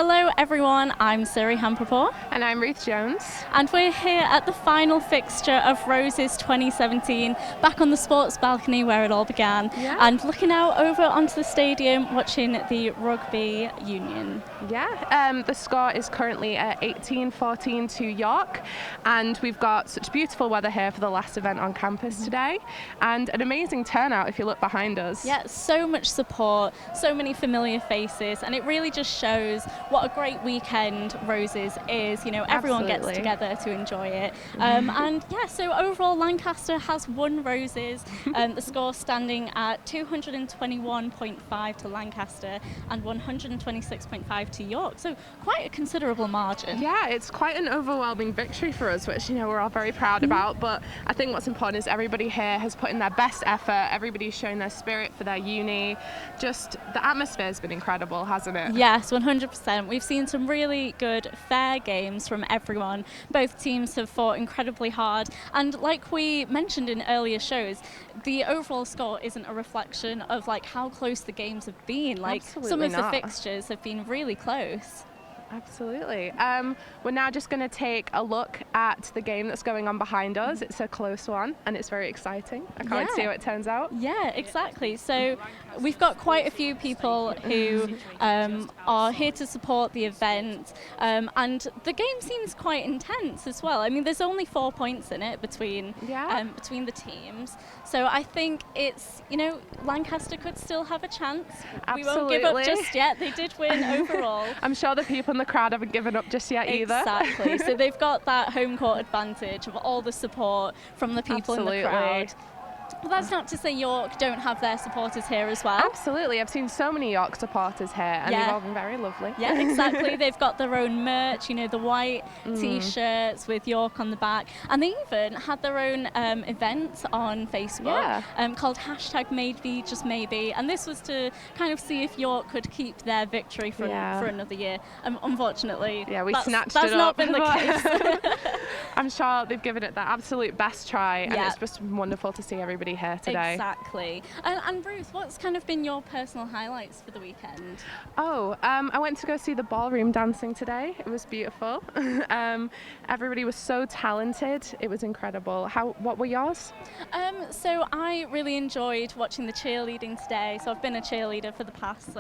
Hello everyone, I'm Siri Hamprapor. And I'm Ruth Jones. And we're here at the final fixture of Roses 2017, back on the sports balcony where it all began, and looking out over onto the stadium watching the rugby union. The score is currently at 18-14 to York, and we've got such beautiful weather here for the last event on campus today, and an amazing turnout if you look behind us. Yeah, so much support, so many familiar faces, and it really just shows what a great weekend Roses is. You know, everyone gets together to enjoy it. So overall Lancaster has won Roses, the score standing at 221.5 to Lancaster and 126.5 to York. So quite a considerable margin. Yeah, it's quite an overwhelming victory for us, which, you know, we're all very proud about. But I think what's important is everybody here has put in their best effort. Everybody's shown their spirit for their uni. Just the atmosphere has been incredible, hasn't it? Yes, 100%. We've seen some really good, fair games from everyone. Both teams have fought incredibly hard. And like we mentioned in earlier shows, the overall score isn't a reflection of like how close the games have been. Like some of the fixtures have been really close. Absolutely. We're now just going to take a look at the game that's going on behind us. It's a close one and it's very exciting. I can't wait to see how it turns out. Yeah, exactly. So we've got quite a few people who are here to support the event, and the game seems quite intense as well. I mean, there's only 4 points in it between the teams. So I think it's, you know, Lancaster could still have a chance. Absolutely. We won't give up just yet. They did win overall. I'm sure the people in the crowd haven't given up just yet either. Exactly. So they've got that home court advantage of all the support from the people in the crowd. But that's not to say York don't have their supporters here as well. Absolutely. I've seen so many York supporters here and they've all been very lovely. Yeah, exactly. They've got their own merch, you know, the white T-shirts with York on the back. And they even had their own event on Facebook called #MadeBeJustMaybe. And this was to kind of see if York could keep their victory for another year. Unfortunately, we snatched that's it not up. been the case. I'm sure they've given it their absolute best try, and it's just wonderful to see everybody here today. Exactly. And Ruth, what's kind of been your personal highlights for the weekend? I went to go see the ballroom dancing today. It was beautiful. Everybody was so talented. It was incredible. What were yours? So I really enjoyed watching the cheerleading today. So I've been a cheerleader for the past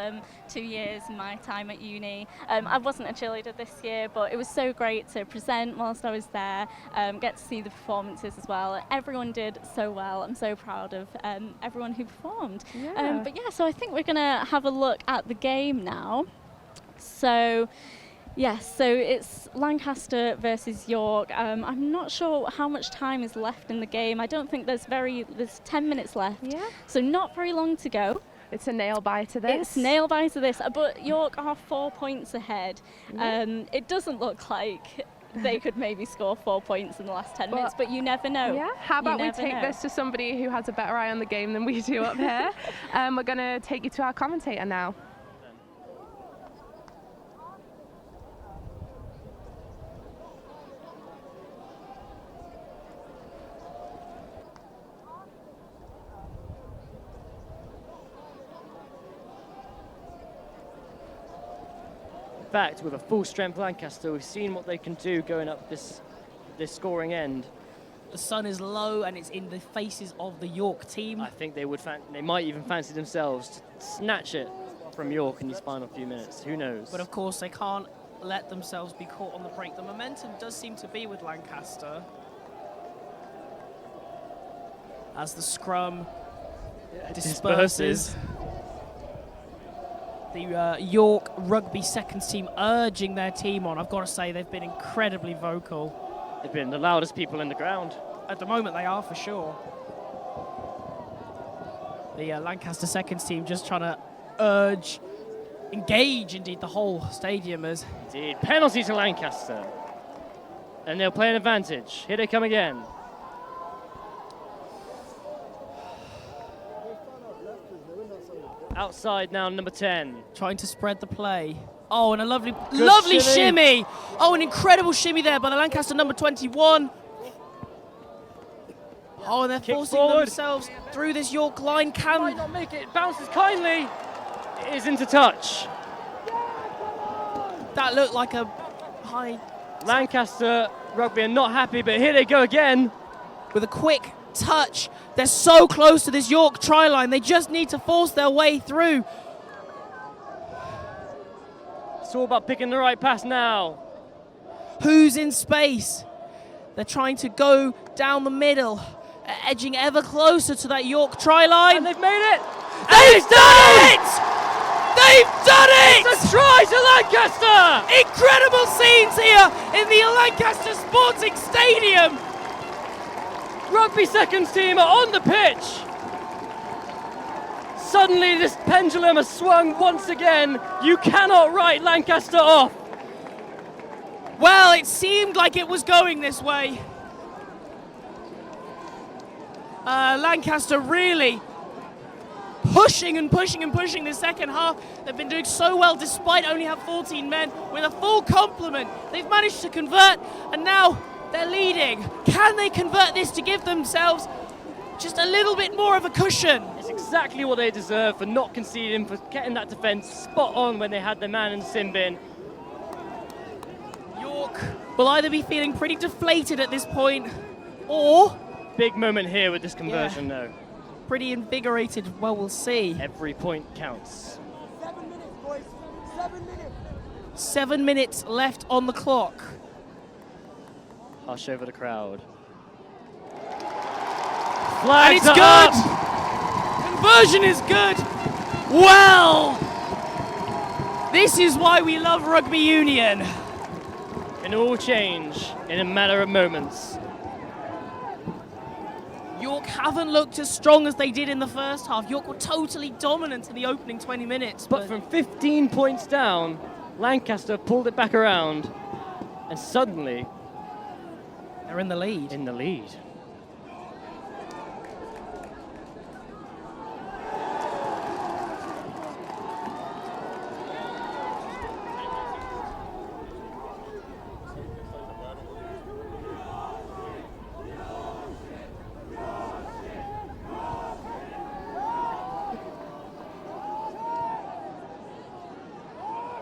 2 years in my time at uni. I wasn't a cheerleader this year, but it was so great to present whilst I was there, get to see the performances as well. Everyone did so well. I'm so proud of everyone who performed. So I think we're going to have a look at the game now. So it's Lancaster versus York. I'm not sure how much time is left in the game. I don't think there's 10 minutes left. Yeah. So not very long to go. It's a nail-biter this. It's nail-biter this, but York are 4 points ahead. It doesn't look like they could maybe score 4 points in the last 10 minutes, but you never know. Yeah. How about we take this to somebody who has a better eye on the game than we do up here? We're going to take you to our commentator now. Fact, with a full-strength Lancaster, we've seen what they can do going up this scoring end. The sun is low and it's in the faces of the York team. I think they might even fancy themselves to snatch it from York in these final few minutes. Who knows? But of course, they can't let themselves be caught on the break. The momentum does seem to be with Lancaster. As the scrum disperses. The York rugby seconds team urging their team on. I've got to say, they've been incredibly vocal. They've been the loudest people in the ground. At the moment, they are for sure. The Lancaster seconds team just trying to engage, indeed, the whole stadium as... Indeed, penalty to Lancaster. And they'll play an advantage. Here they come again. Outside now, number 10. Trying to spread the play. Oh, and a lovely shimmy. Oh, an incredible shimmy there by the Lancaster number 21. Oh, and they're forcing themselves through this York line. Might not make it. Bounces kindly. It is into touch. That looked like a high... Lancaster Rugby are not happy, but here they go again. With a quick touch. They're so close to this York try line. They just need to force their way through. It's all about picking the right pass now. Who's in space? They're trying to go down the middle, edging ever closer to that York try line. And they've made it. They've done it! They've done it! It's a try to Lancaster! Incredible scenes here in the Lancaster Sporting Stadium. Rugby seconds team are on the pitch. Suddenly this pendulum has swung once again. You cannot write Lancaster off. Well, it seemed like it was going this way. Lancaster really pushing and pushing and pushing the second half. They've been doing so well despite only have 14 men with a full complement. They've managed to convert and now they're leading. Can they convert this to give themselves just a little bit more of a cushion? It's exactly what they deserve for not conceding, for getting that defence spot on when they had their man in sin bin. York will either be feeling pretty deflated at this point or Big moment here with this conversion, though. pretty invigorated. Well, we'll see. Every point counts. 7 minutes, boys. 7 minutes. 7 minutes left on the clock. Hush over the crowd. And Flags it's are good! up. Conversion is good! Well! This is why we love rugby union. Can all change in a matter of moments. York haven't looked as strong as they did in the first half. York were totally dominant in the opening 20 minutes. But from 15 points down, Lancaster pulled it back around, and suddenly they're in the lead. in the lead.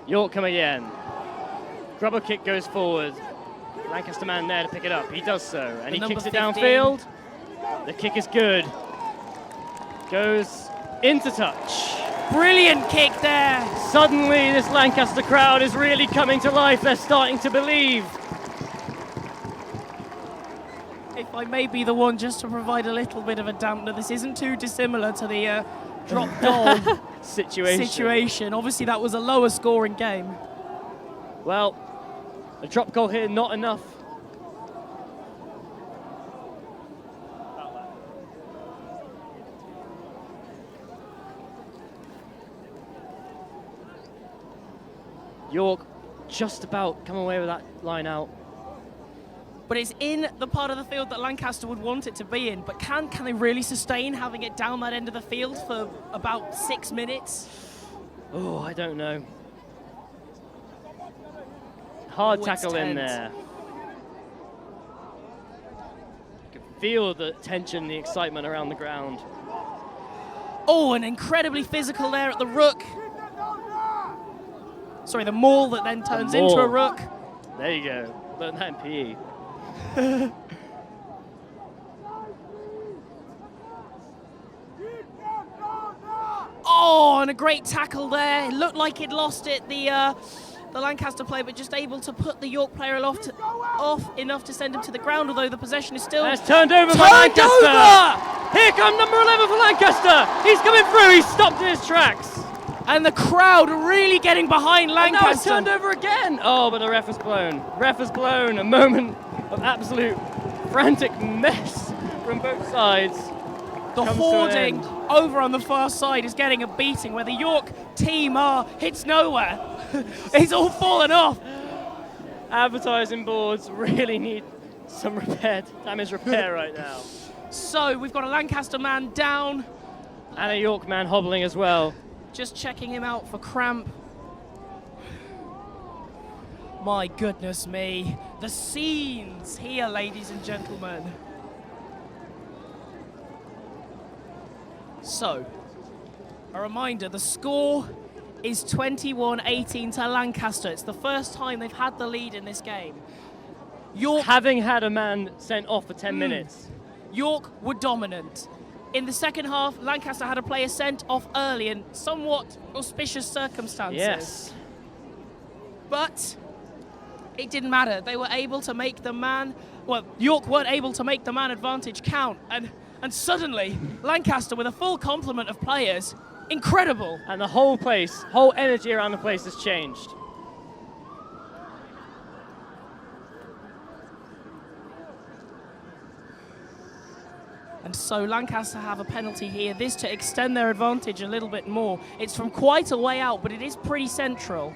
York come again. Grubber kick goes forward. Lancaster man there to pick it up. He does so, and he number kicks it 15. downfield. The kick is good. Goes into touch. Brilliant kick there. Suddenly, this Lancaster crowd is really coming to life. They're starting to believe. If I may be the one just to provide a little bit of a dampener, this isn't too dissimilar to the drop goal situation. Obviously, that was a lower scoring game. Well, a drop goal here, not enough. York just about come away with that line out. But it's in the part of the field that Lancaster would want it to be in. But can they really sustain having it down that end of the field for about 6 minutes? Oh, I don't know. Hard Oh, tackle it's in tense. there. You can feel the tension, the excitement around the ground. Oh, and incredibly physical there at the rook. Sorry, the maul that then turns into a maul. rook. There you go. Learn that in PE. Oh, and a great tackle there. It looked like he'd lost it, the Lancaster player, but just able to put the York player off enough to send him to the ground, although the possession is still That's turned over for turned Lancaster. over! Here comes number 11 for Lancaster. He's coming through. He's stopped in his tracks. And the crowd really getting behind And now it's Lancaster. turned over again. Oh, but the ref has blown. Ref has blown. A moment of absolute frantic mess from both sides. The comes to an hoarding end. over on the far side is getting a beating, where the York team are. It's nowhere. It's all fallen off. Advertising boards really need some repair, damage repair right now. So we've got a Lancaster man down. And a York man hobbling as well. Just checking him out for cramp. My goodness me. The scenes here, ladies and gentlemen. So, a reminder, the score is 21-18 to Lancaster. It's the first time they've had the lead in this game. York, Having had a man sent off for 10 minutes. York were dominant. In the second half, Lancaster had a player sent off early in somewhat auspicious circumstances. Yes. But it didn't matter. They were able to make the man, well, York weren't able to make the man advantage count. And suddenly, Lancaster with a full complement of players, incredible. And the whole energy around the place has changed. And so Lancaster have a penalty here, this to extend their advantage a little bit more. It's from quite a way out, but it is pretty central.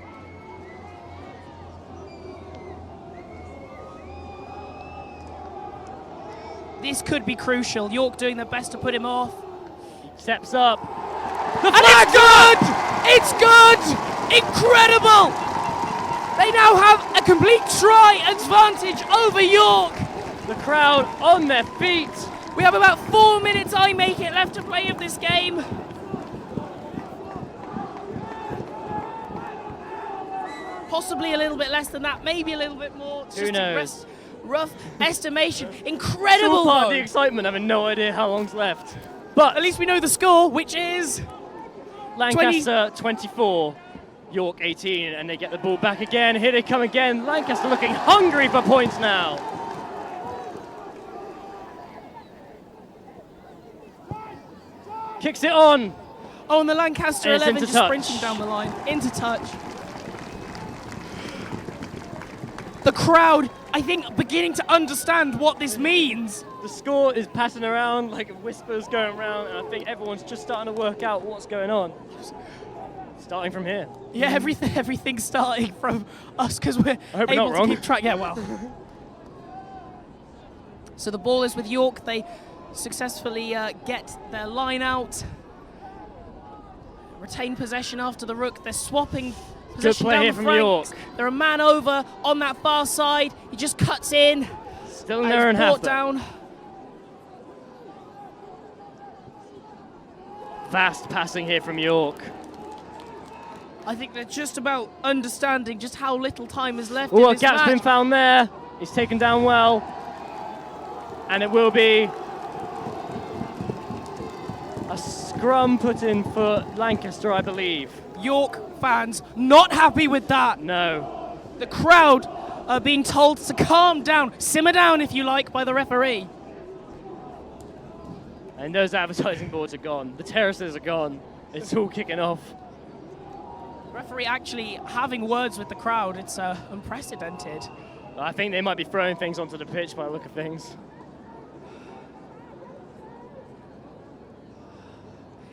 This could be crucial. York doing their best to put him off. Steps up. And it's good! It's good! Incredible! They now have a complete try advantage over York. The crowd on their feet. We have about 4 minutes, I make it, left to play of this game. Possibly a little bit less than that, maybe a little bit more. It's Who just knows? Rough estimation. It's Incredible, all part of though. the excitement, having no idea how long's left. But At least we know the score, which is Lancaster 24, York 18, and they get the ball back again. Here they come again. Lancaster looking hungry for points now. Kicks it on. Oh, and the Lancaster And it's 11 into just touch. sprinting down the line. Into touch. The crowd, I think, beginning to understand what this means. The score is passing around like whispers going around, and I think everyone's just starting to work out what's going on. Starting from here. Yeah, everything's starting from us because we're I hope we're able not to wrong. keep track. Yeah, well. So the ball is with York. They successfully get their line out. Retain possession after the rook. They're swapping possession play down here the from flanks. York. They're a man over on that far side. He just cuts in. Still in and their own is half. brought though. down. Fast passing here from York. I think they're just about understanding just how little time is left Oh, in a this gap's match. been found there. He's taken down well. And it will be a scrum put in for Lancaster, I believe. York fans not happy with that. No. The crowd are being told to calm down, simmer down if you like, by the referee. And those advertising boards are gone. The terraces are gone. It's all kicking off. Referee actually having words with the crowd, it's unprecedented. I think they might be throwing things onto the pitch by the look of things.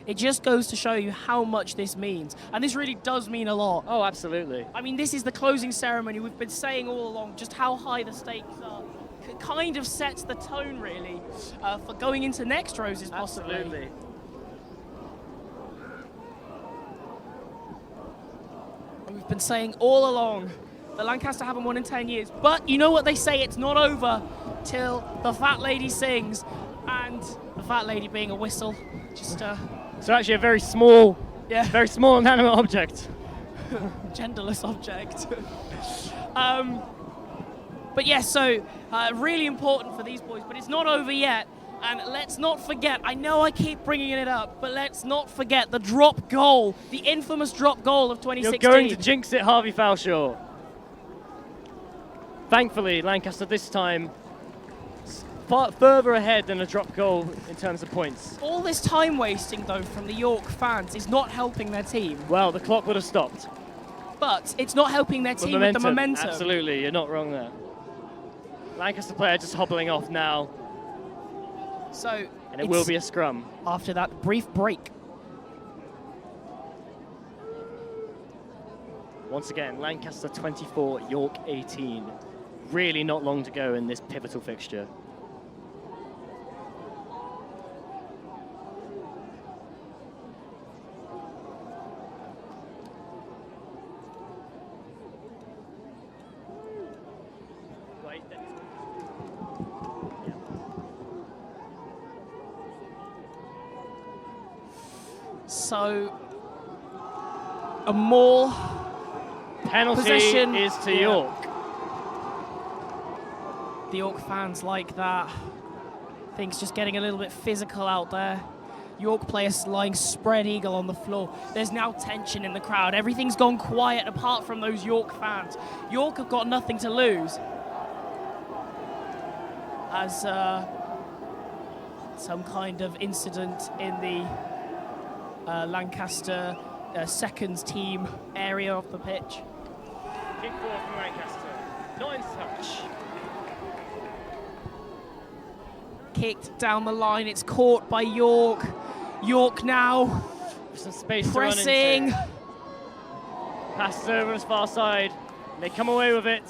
It just goes to show you how much this means. And this really does mean a lot. Oh, absolutely. I mean, this is the closing ceremony. We've been saying all along just how high the stakes are. It kind of sets the tone, really, for going into next Roses, possibly. Absolutely. And we've been saying all along that Lancaster haven't won in 10 years. But you know what they say, it's not over till the fat lady sings. And the fat lady being a whistle. Just, So actually a very small yeah, inanimate object. genderless object. But yes, so really important for these boys. But it's not over yet. And let's not forget, I know I keep bringing it up, but let's not forget the drop goal, the infamous drop goal of You're 2016. going to jinx it, Harvey Falshaw. Thankfully, Lancaster this time far further ahead than a drop goal in terms of points. All this time wasting, though, from the York fans is not helping their team. Well, the clock would have stopped. But it's not helping their team with the momentum. Absolutely, you're not wrong there. Lancaster player just hobbling off now, So and it will be a scrum. after that brief break. Once again, Lancaster 24, York 18. Really not long to go in this pivotal fixture. So a maul. Penalty Possession. is to Yeah. York. The York fans like that. Things just getting a little bit physical out there. York players lying spread eagle on the floor. There's now tension in the crowd. Everything's gone quiet apart from those York fans. York have got nothing to lose. As some kind of incident in the Lancaster seconds team area of the pitch. Kick forward from Lancaster. Not in touch. Kicked down the line. It's caught by York. York now Some space pressing. to run into. Passes over his far side. They come away with it.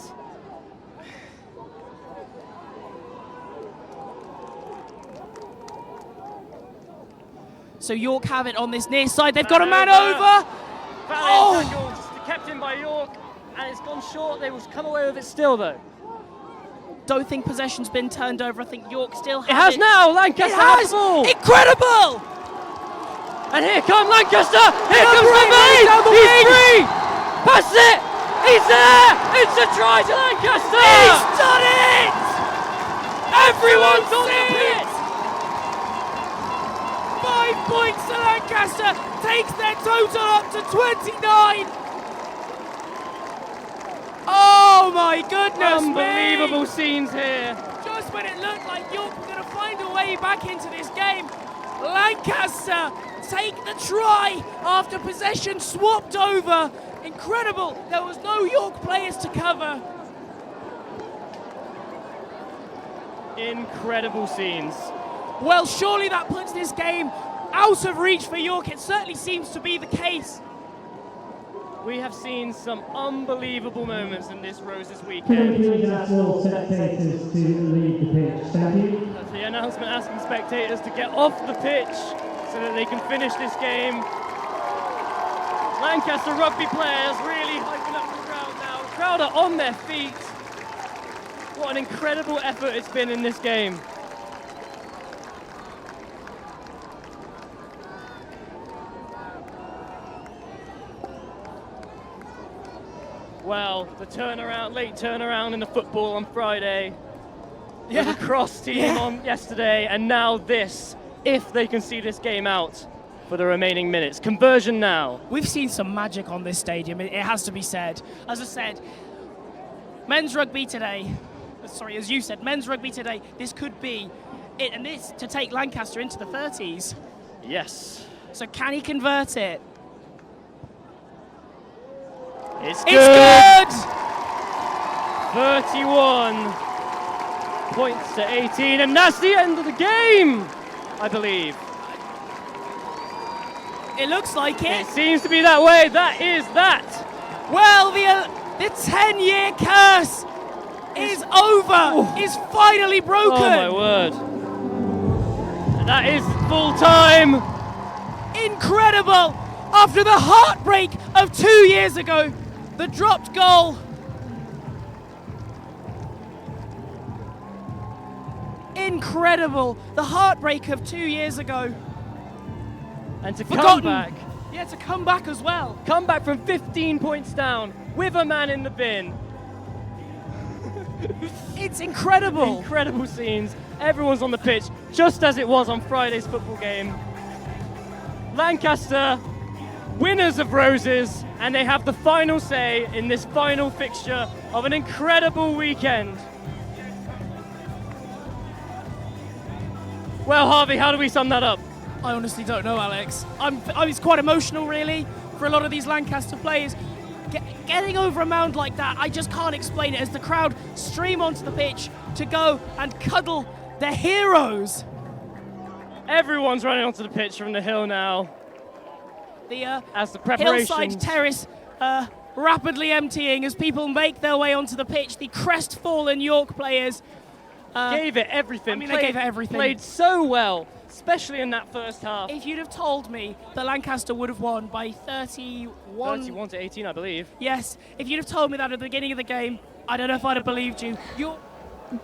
So York have it on this near side. They've got a man over. over. Valiant tackle, just kept in by York, and it's gone short. They will come away with it still, though. Don't think possession's been turned over. I think York still It has has now. Lancaster It has has. the ball. Incredible. And here come Lancaster. Here Number comes 8 Levine. down the He's wing. free. Pass it. He's there. It's a try to Lancaster. He's done it. Everyone's on the See pitch. it. 5 points to Lancaster. Takes their total up to 29. Oh my goodness Unbelievable me. scenes here. Just when it looked like York were going to find a way back into this game, Lancaster take the try after possession swapped over. Incredible. There was no York players to cover. Incredible scenes. Well, surely that puts this game out of reach for York. It certainly seems to be the case. We have seen some unbelievable moments in this Roses weekend. Please ask all spectators to leave the pitch. Thank you. That's the announcement asking spectators to get off the pitch so that they can finish this game. Lancaster rugby players really hyping up the crowd now. The crowd are on their feet. What an incredible effort it's been in this game. Well, the turnaround, late turnaround in the football on Friday. The lacrosse team on yesterday, and now this, if they can see this game out for the remaining minutes. Conversion now. We've seen some magic on this stadium, it has to be said. As I said, men's rugby today, as you said, men's rugby today, this could be it, and this to take Lancaster into the 30s. Yes. So can he convert it? It's It's good. good! 31 points to 18, and that's the end of the game, I believe. It looks like It it. seems to be that way. That is that. Well, the 10-year curse is over. Is finally broken. Oh my word. That is full time. Incredible! After the heartbreak of 2 years ago, the dropped goal. Incredible! The heartbreak of 2 years ago. And to Forgotten. come back. Yeah, to come back as well. Come back from 15 points down with a man in the bin. It's incredible. Incredible scenes. Everyone's on the pitch, just as it was on Friday's football game. Lancaster, winners of Roses, and they have the final say in this final fixture of an incredible weekend. Well, Harvey, how do we sum that up? I honestly don't know, Alex. It's quite emotional, really, for a lot of these Lancaster players. Getting over a mound like that, I just can't explain it as the crowd stream onto the pitch to go and cuddle their heroes. Everyone's running onto the pitch from the hill now The as the preparations. hillside terrace rapidly emptying as people make their way onto the pitch. The crestfallen York players Gave it everything. I mean, they gave it everything. Played so well, especially in that first half. if you'd have told me that Lancaster would have won by 31, 31 to 18, I believe. yes, if you'd have told me that at the beginning of the game, I don't know if I'd have believed you.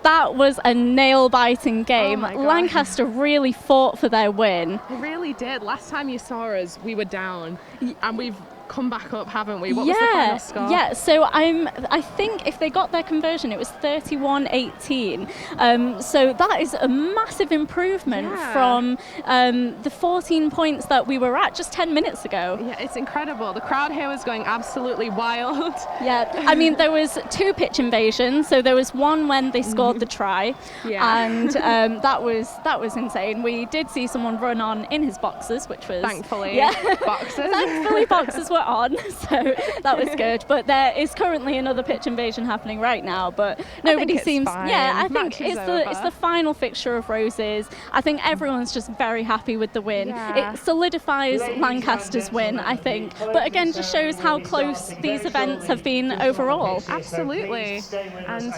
That was a nail-biting game. my God. Lancaster really fought for their win. It really did. Last time you saw us, we were down, and we've come back up, haven't we? What was the final score? Yeah, so I think if they got their conversion, it was 31-18. So that is a massive improvement from the 14 points that we were at just 10 minutes ago. Yeah, it's incredible. The crowd here was going absolutely wild. Yeah, I mean, there was 2 pitch invasions. So there was one when they scored the try, and that was insane. We did see someone run on in his boxers, which was thankfully boxers. Thankfully, boxers were on, so that was good. But there is currently another pitch invasion happening right now, but nobody seems. Fine. Yeah, I think Match is it's the final fixture of Roses. I think everyone's just very happy with the win. Yeah. It solidifies Lancaster's win, I think. But again, just shows how close these events have been overall. Absolutely. And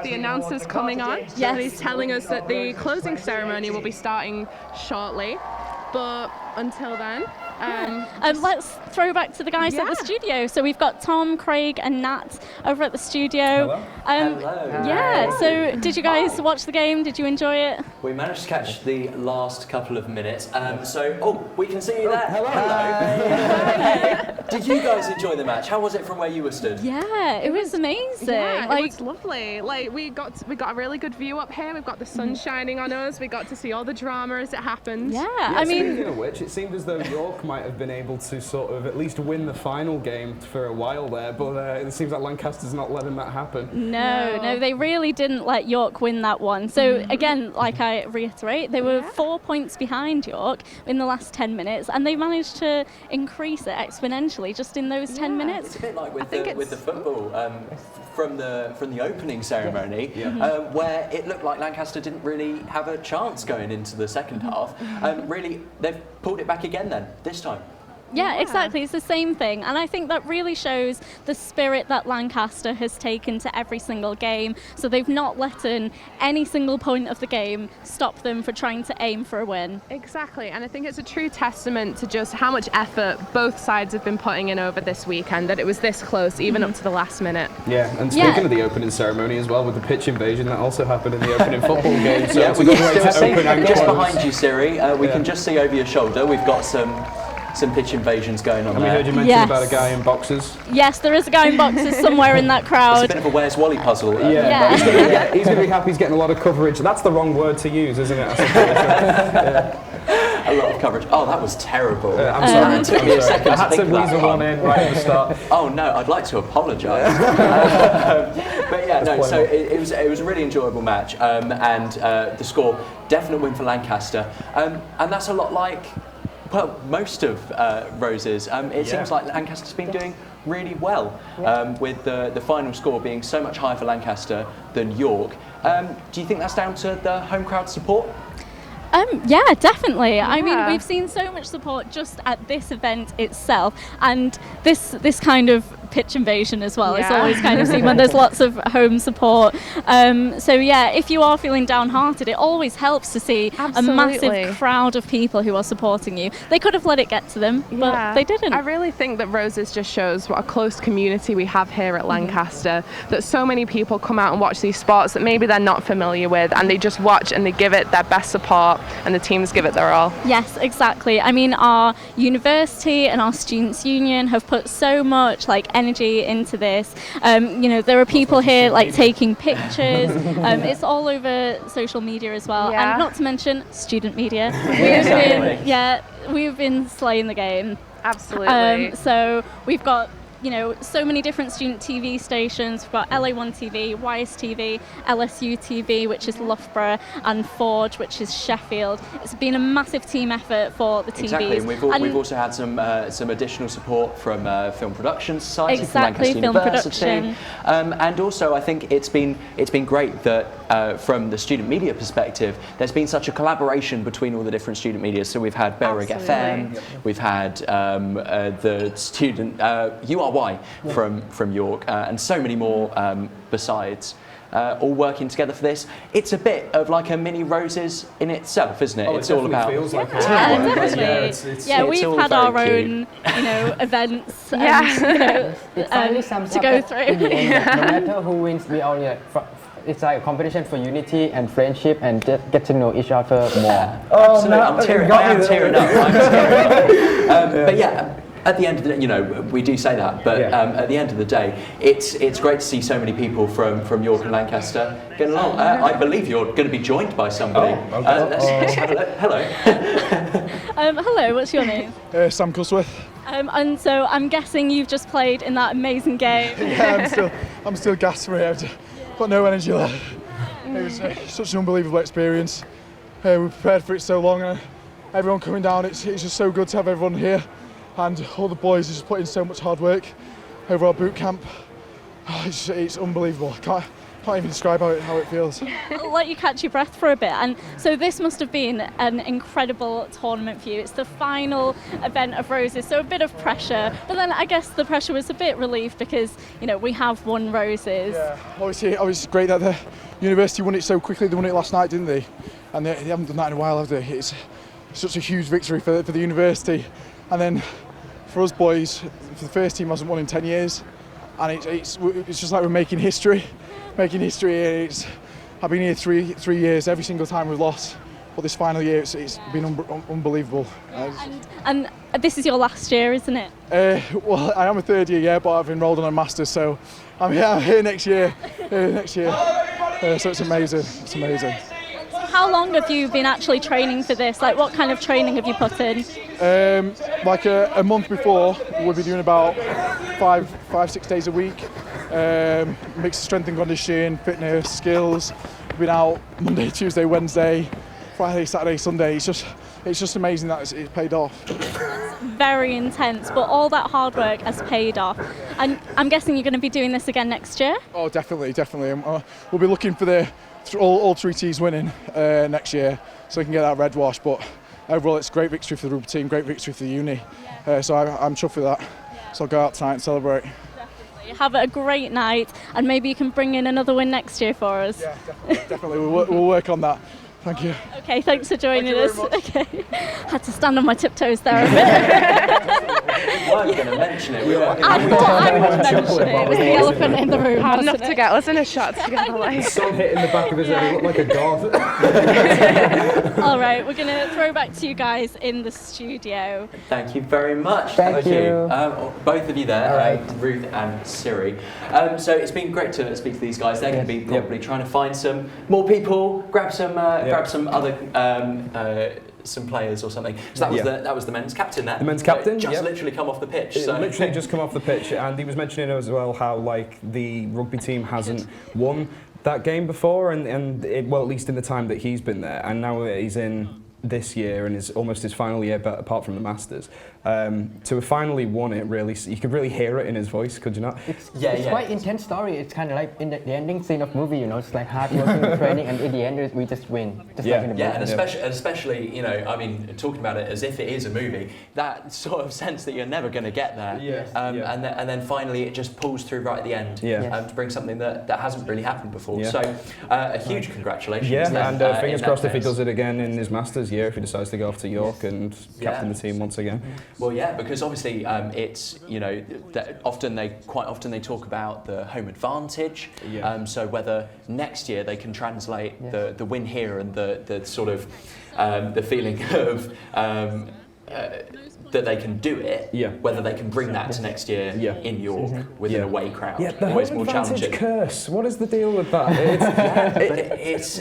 the announcer's coming on. Yes. And he's telling us that the closing ceremony will be starting shortly. But until then, let's throw back to the guys at the studio. So we've got Tom, Craig, and Nat over at the studio. Hello. Yeah. So did you guys watch the game? Did you enjoy it? We managed to catch the last couple of minutes. We can see you there. Hello. Did you guys enjoy the match? How was it from where you were stood? Yeah, it was amazing. yeah, it was lovely. Like we got a really good view up here. We've got the sun shining on us. We got to see all the drama as it happened. Yeah, I mean, speaking of which, it seemed as though York might have been able to sort of at least win the final game for a while there, but it seems like Lancaster's not letting that happen. No, they really didn't let York win that one. So again, like I reiterate, they were 4 points behind York in the last 10 minutes, and they managed to increase it exponentially just in those 10 minutes. It's a bit like with the football from the opening ceremony, where it looked like Lancaster didn't really have a chance going into the second half. Really, they've pulled it back again then, this time. Yeah, exactly. It's the same thing. And I think that really shows the spirit that Lancaster has taken to every single game. So they've not let any single point of the game stop them for trying to aim for a win. Exactly. And I think it's a true testament to just how much effort both sides have been putting in over this weekend, that it was this close, even up to the last minute. Yeah, and speaking of the opening ceremony as well, with the pitch invasion, that also happened in the opening football game. So it's a good way to open and just close. behind you, Siri, we can just see over your shoulder. We've got some pitch invasions going on and there. we heard you mention about a guy in boxers. Yes, there is a guy in boxes somewhere in that crowd. It's a bit of a Where's Wally puzzle. Yeah. He's going to be happy he's getting a lot of coverage. That's the wrong word to use, isn't it? A lot of coverage. Oh, that was terrible. I'm sorry. It took me a second I had to weasel one in right at the start. Oh no, I'd like to apologise. But yeah, no. So it was a really enjoyable match, and the score, definite win for Lancaster, and that's a lot like. Well, most of Rose's. It seems like Lancaster's been doing really well, with the final score being so much higher for Lancaster than York. Do you think that's down to the home crowd support? Yeah, definitely. Yeah. I mean, we've seen so much support just at this event itself, and this kind of pitch invasion as well. It's always kind of seen when there's lots of home support. So yeah, if you are feeling downhearted, it always helps to see a massive crowd of people who are supporting you. They could have let it get to them, but they didn't. I really think that Roses just shows what a close community we have here at Lancaster, that so many people come out and watch these sports that maybe they're not familiar with, and they just watch and they give it their best support, and the teams give it their all. Yes, exactly. I mean, our university and our students' union have put so much energy into this. There are people here taking pictures. It's all over social media as well, and not to mention student media. We've been slaying the game. Absolutely. So we've got so many different student TV stations. We've got LA1 TV, YSTV, LSU TV, which is Loughborough, and Forge, which is Sheffield. It's been a massive team effort for the TVs. Exactly, and we've also had some additional support from Film Production Society, from Lancaster Film University, production. And also I think it's been great that from the student media perspective, there's been such a collaboration between all the different student media. So we've had Berwick FM, we've had the student URY from York, and so many more besides. All working together for this. It's a bit of like a mini Roses in itself, isn't it? Oh, it's all about. Feels like definitely. We've had our own, events. To go through. No matter who wins, we all it's like a competition for unity and friendship and get to know each other more. Absolutely, I am tearing up. But yeah, at the end of the day, you know, we do say that, but at the end of the day, it's great to see so many people from York and Lancaster getting along. I believe you're going to be joined by somebody. Let's have a look. Hello. Hello, what's your name? Sam Cusworth. And so I'm guessing you've just played in that amazing game. Yeah, I'm still gassed for it. I've got no energy left. It was such an unbelievable experience. We prepared for it so long, and everyone coming down, it's just so good to have everyone here. And all the boys are just putting so much hard work over our boot camp. It's unbelievable. I can't even describe how it feels. I'll let you catch your breath for a bit. And so this must have been an incredible tournament for you. It's the final event of Roses, so a bit of pressure. But then I guess the pressure was a bit relieved because, you know, we have won Roses. Yeah, obviously it's great that the university won it so quickly. They won it last night, didn't they? And they haven't done that in a while, have they? It's such a huge victory for the university. And then for us boys, for the first team hasn't won in 10 years. And it's just like we're making history. I've been here three years. Every single time we've lost, but this final year it's been unbelievable. And this is your last year, isn't it? Well, I am a third year, but I've enrolled on a master's, so I'm here next year. So it's amazing. It's amazing. How long have you been actually training for this? Like, what kind of training have you put in? Like a month before, we'll be doing about 5-6 days a week. Mix of strength and conditioning, fitness, skills. We've been out Monday, Tuesday, Wednesday, Friday, Saturday, Sunday. It's just amazing that it's paid off. Very intense, but all that hard work has paid off. And I'm guessing you're going to be doing this again next year? Oh, definitely. We'll be looking for all three teams winning next year, so we can get that red wash. But overall, it's a great victory for the rugby team, great victory for the uni. So I'm chuffed with that. So I'll go out tonight and celebrate. Have a great night, and maybe you can bring in another win next year for us. Yeah, definitely. We'll work on that. Thank you. Okay, thanks for joining us. Okay, had to stand on my tiptoes there a bit. We weren't going to mention it. I thought I would mention it. It was the elephant in the room. Hard enough to get us in a shot together. Like. Sun hit in the back of his head. He looked like a god. All right, we're going to throw back to you guys in the studio. Thank you very much. Thank you. Both of you there, right. Ruth and Siri. So it's been great to speak to these guys. They're going to be probably trying to find some more people, grab some other some players or something. So that was the men's captain there. The men's captain, just literally come off the pitch. Literally just come off the pitch, and he was mentioning as well how like the rugby team hasn't won that game before, and well, at least in the time that he's been there, and now he's in this year and is almost his final year, but apart from the Masters, to have finally won it, really, you could really hear it in his voice, could you not? It's quite intense story. It's kind of like in the ending scene of movie, you know, it's like hard working training, and in the end we just win. Just like in the movie. And especially, you know, I mean, talking about it as if it is a movie, that sort of sense that you're never going to get there. And then finally it just pulls through right at the end to bring something that hasn't really happened before. So a huge congratulations. Yeah, and fingers crossed if he does it again in his Masters year, if he decides to go off to York and captain the team once again. Well, yeah, because obviously it's, you know, quite often they talk about the home advantage. So whether next year they can translate the win here and the sort of the feeling of that they can do it, whether they can bring that to next year in York with an away crowd. Yeah, the home advantage curse. What is the deal with that? It's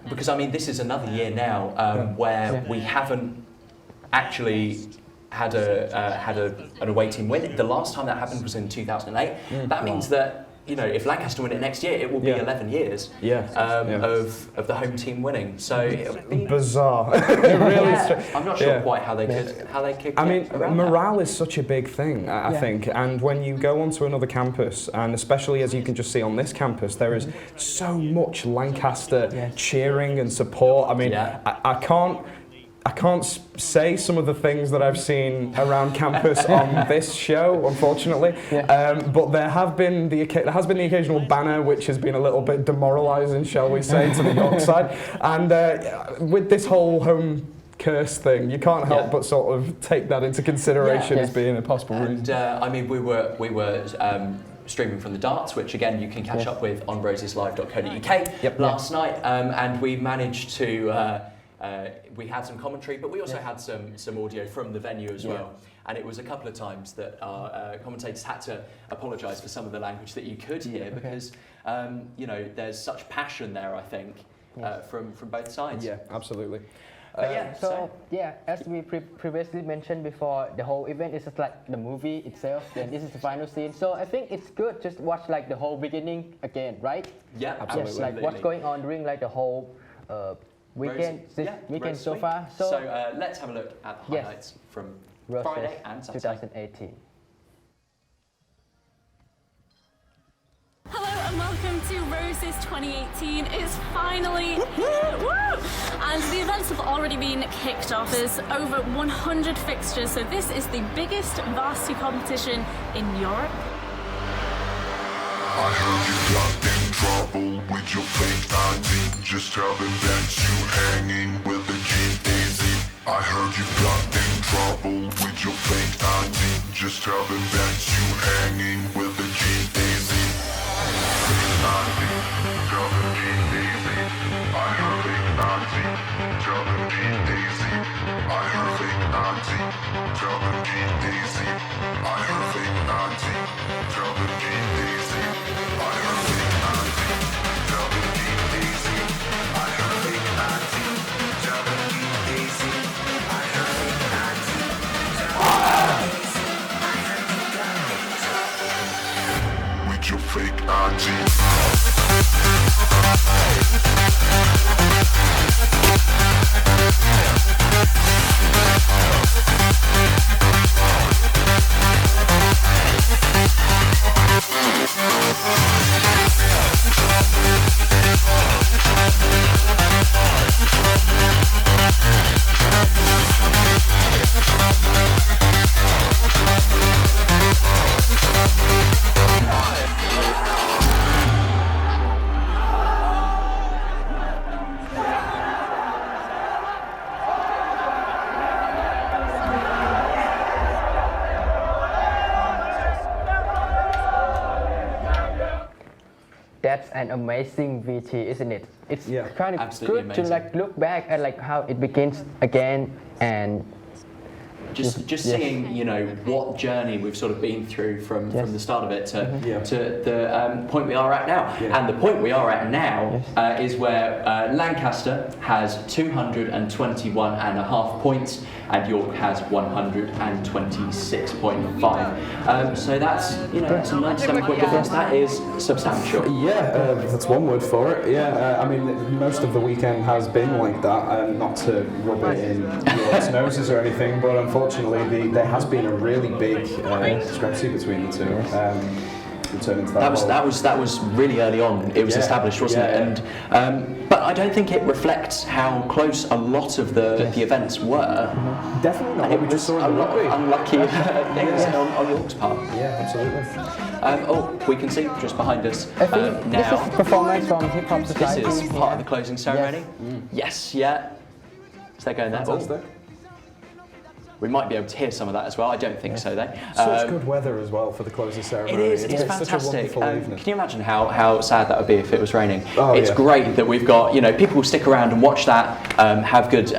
because I mean this is another year now where we haven't actually had an away team win. The last time that happened was in 2008. That means that, you know, if Lancaster win it next year, it will be 11 years of the home team winning. So it'll be bizarre. It really is. I'm not sure quite how they could. I mean, morale is such a big thing, I think. And when you go onto another campus, and especially as you can just see on this campus, there is so much Lancaster cheering and support. I mean, I can't say some of the things that I've seen around campus on this show, unfortunately. But there has been the occasional banner which has been a little bit demoralising, shall we say, to the York side. And with this whole home curse thing, you can't help but sort of take that into consideration as being a possible reason. And I mean, we were streaming from the darts, which again you can catch up with on roseslive.co.uk last night, and we managed to. We had some commentary, but we also had some audio from the venue as well. and it was a couple of times that our commentators had to apologise for some of the language that you could hear because you know, there's such passion there, I think, from both sides. Yeah, absolutely. As we previously mentioned before, the whole event is just like the movie itself, and this is the final scene. So I think it's good just watch like the whole beginning again, right? Yeah, absolutely. Yes, like what's going on during like the whole weekend, weekend so far. So let's have a look at the highlights from Friday and Saturday. 2018. Hello and welcome to Roses 2018. It's finally here, woo! And the events have already been kicked off. There's over 100 fixtures, so this is the biggest varsity competition in Europe. I heard you got in trouble with your fake ID. Just tell them that you hanging with the G-Eazy. I heard you got in trouble with your fake ID. Just tell them that you hanging with the G-Eazy. Fake ID, tell them G-Eazy. I heard fake ID, tell them G-Eazy. I heard fake ID, tell them G-Eazy. I heard fake ID, tell them G-Eazy. I heard fake ID, tell them G-Eazy. I heard fake ID, tell them G-Eazy. I heard fake ID, tell them G-Eazy. I heard you got in trouble with your fake ID. That's an amazing VT, isn't it? It's kind of absolutely good amazing. to like look back at like how it begins again and just seeing, you know, what journey we've sort of been through from the start of it to the point we are at now. And the point we are at now is where Lancaster has 221.5 points and York has 126.5. So that's, you know, that's a 97-point difference. That is substantial. Yeah, that's one word for it. I mean, most of the weekend has been like that, not to rub it in York's noses or anything, but unfortunately there has been a really big discrepancy between the two. That was really early on. It was established, wasn't it? And but I don't think it reflects how close a lot of the events were. Definitely not. And We just saw a lot of unlucky things on York's part. Yeah, absolutely. We can see just behind us I think now. this is performance from Hip Hop Society. This is part of the closing ceremony. Yes, yeah. So they're going there. Fantastic. We might be able to hear some of that as well. I don't think so, though. Such good weather as well for the closing ceremony. It is. It's fantastic. fantastic. Such a wonderful evening. Can you imagine how sad that would be if it was raining? Oh, it's great that we've got, you know, people will stick around and watch that, have good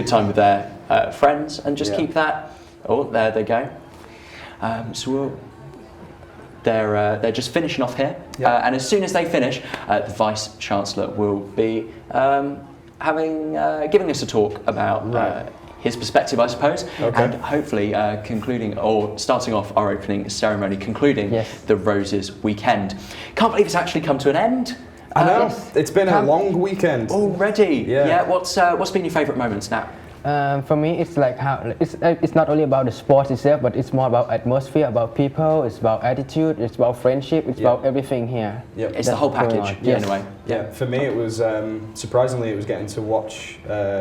time with their friends, and just keep that. Oh, there they go. They're just finishing off here, and as soon as they finish, the Vice Chancellor will be giving us a talk about his perspective, I suppose, and hopefully concluding or starting off our opening ceremony, concluding the Roses weekend. Can't believe it's actually come to an end. I know. It's been a long weekend already. Yeah. What's been your favourite moments now? For me, it's like how it's not only about the sport itself, but it's more about atmosphere, about people, it's about attitude, it's about friendship, it's about everything here. It's the whole package, in a way. Yeah, for me it was surprisingly it was getting to watch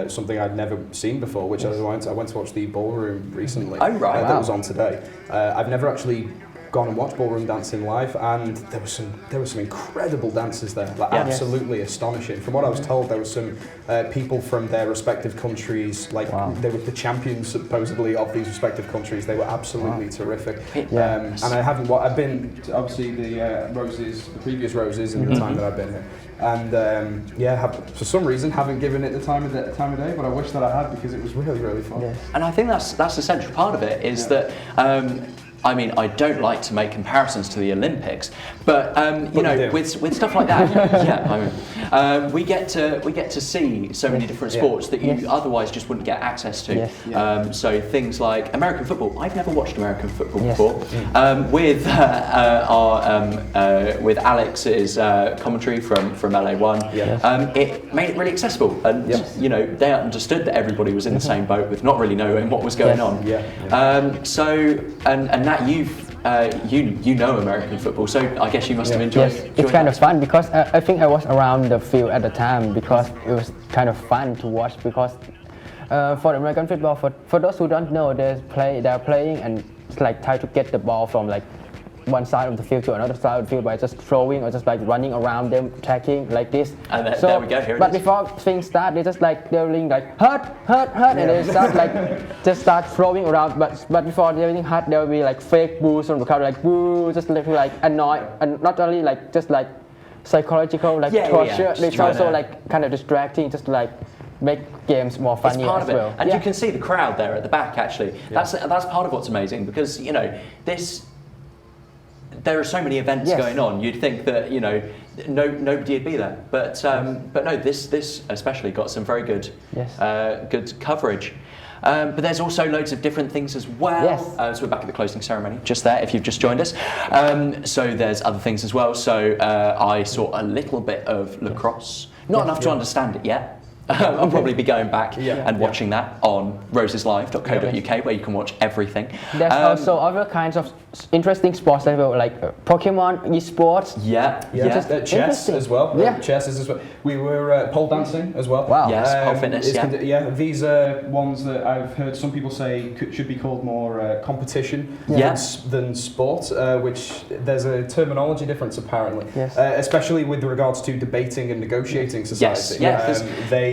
something I'd never seen before, which I went to watch the Ballroom recently. Oh right, that was on today. I've never actually gone and watched ballroom dancing live, and there were some incredible dancers there, like absolutely astonishing. From what I was told, there were some people from their respective countries, like they were the champions supposedly of these respective countries. They were absolutely terrific. And I've been to obviously the previous Roses in the time that I've been here. And for some reason haven't given it the time of day, but I wish that I had, because it was really, really fun. And I think that's the central part of it, is that I mean, I don't like to make comparisons to the Olympics, but you know, with stuff like that, we get to see so many different sports that you otherwise just wouldn't get access to. So things like American football. I've never watched American football before. With with Alex's commentary from LA1, it made it really accessible, and you know, they understood that everybody was in the same boat with not really knowing what was going on. So and Nat, you know American football, so I guess you must have enjoyed it. It's kind of fun, because I think I was around the field at the time, because it was kind of fun to watch, because for American football, for those who don't know, they're playing and it's like try to get the ball from like one side of the field to another side of the field by just throwing or just like running around them, attacking like this. And there we go. Here but before things start, they just like yelling like hurt, and they start like just start throwing around. But before they're yelling hurt, there will be like fake boos from the crowd, like boo, just like annoy, and not only like just like psychological like torture. It's also like kind of distracting, just to like make games more funny as well. And you can see the crowd there at the back. Actually, that's part of what's amazing, because you know there are so many events going on. You'd think that nobody'd be there, but no, this especially got some very good good coverage. But there's also loads of different things as well. So we're back at the closing ceremony just there, if you've just joined us. So there's other things as well. So I saw a little bit of lacrosse, not enough to understand it yet. I'll probably be going back and watching that on roseslive.co.uk, where you can watch everything. There's also other kinds of interesting sports like Pokemon, esports. Chess as well. Chess as well. We were pole dancing as well. Wow. Yes, pole fitness. These are ones that I've heard some people say should be called more competition than sport, which there's a terminology difference apparently, especially with regards to debating and negotiating society.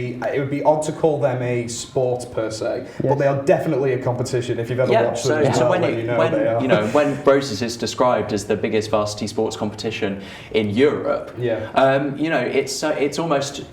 It would be odd to call them a sport per se, but they are definitely a competition. If you've ever watched them, so when Roses is described as the biggest varsity sports competition in Europe, it's almost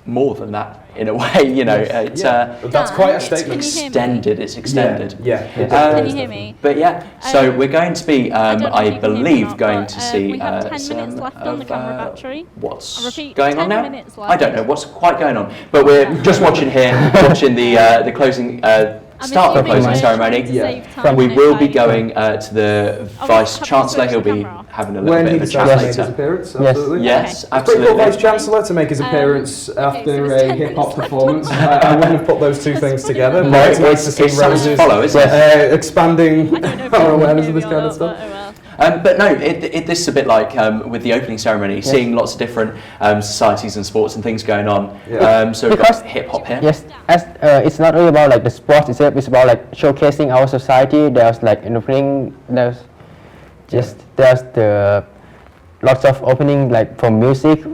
more than that in a way. That's quite a statement. It's extended. Can you hear me? But so we're going to be, I believe, going to see. We have 10 minutes left on the camera battery. What's going on now? I don't know what's quite going on, but we're just watching the closing. Start the closing ceremony. We will be going to the Vice Chancellor. He'll be having a little bit of a chat later. Appearance, absolutely. Yes, absolutely. It's pretty cool, Vice Chancellor, to make his appearance after a hip-hop performance. I wouldn't have put those two things together, but it's nice to see Roses expanding our awareness of this kind of stuff. But no, this is a bit like with the opening ceremony, seeing lots of different societies and sports and things going on. So we've got hip hop here. Yes, it's not really about like the sport itself. It's about like showcasing our society. There's like in the opening, there's the lots of opening like from music,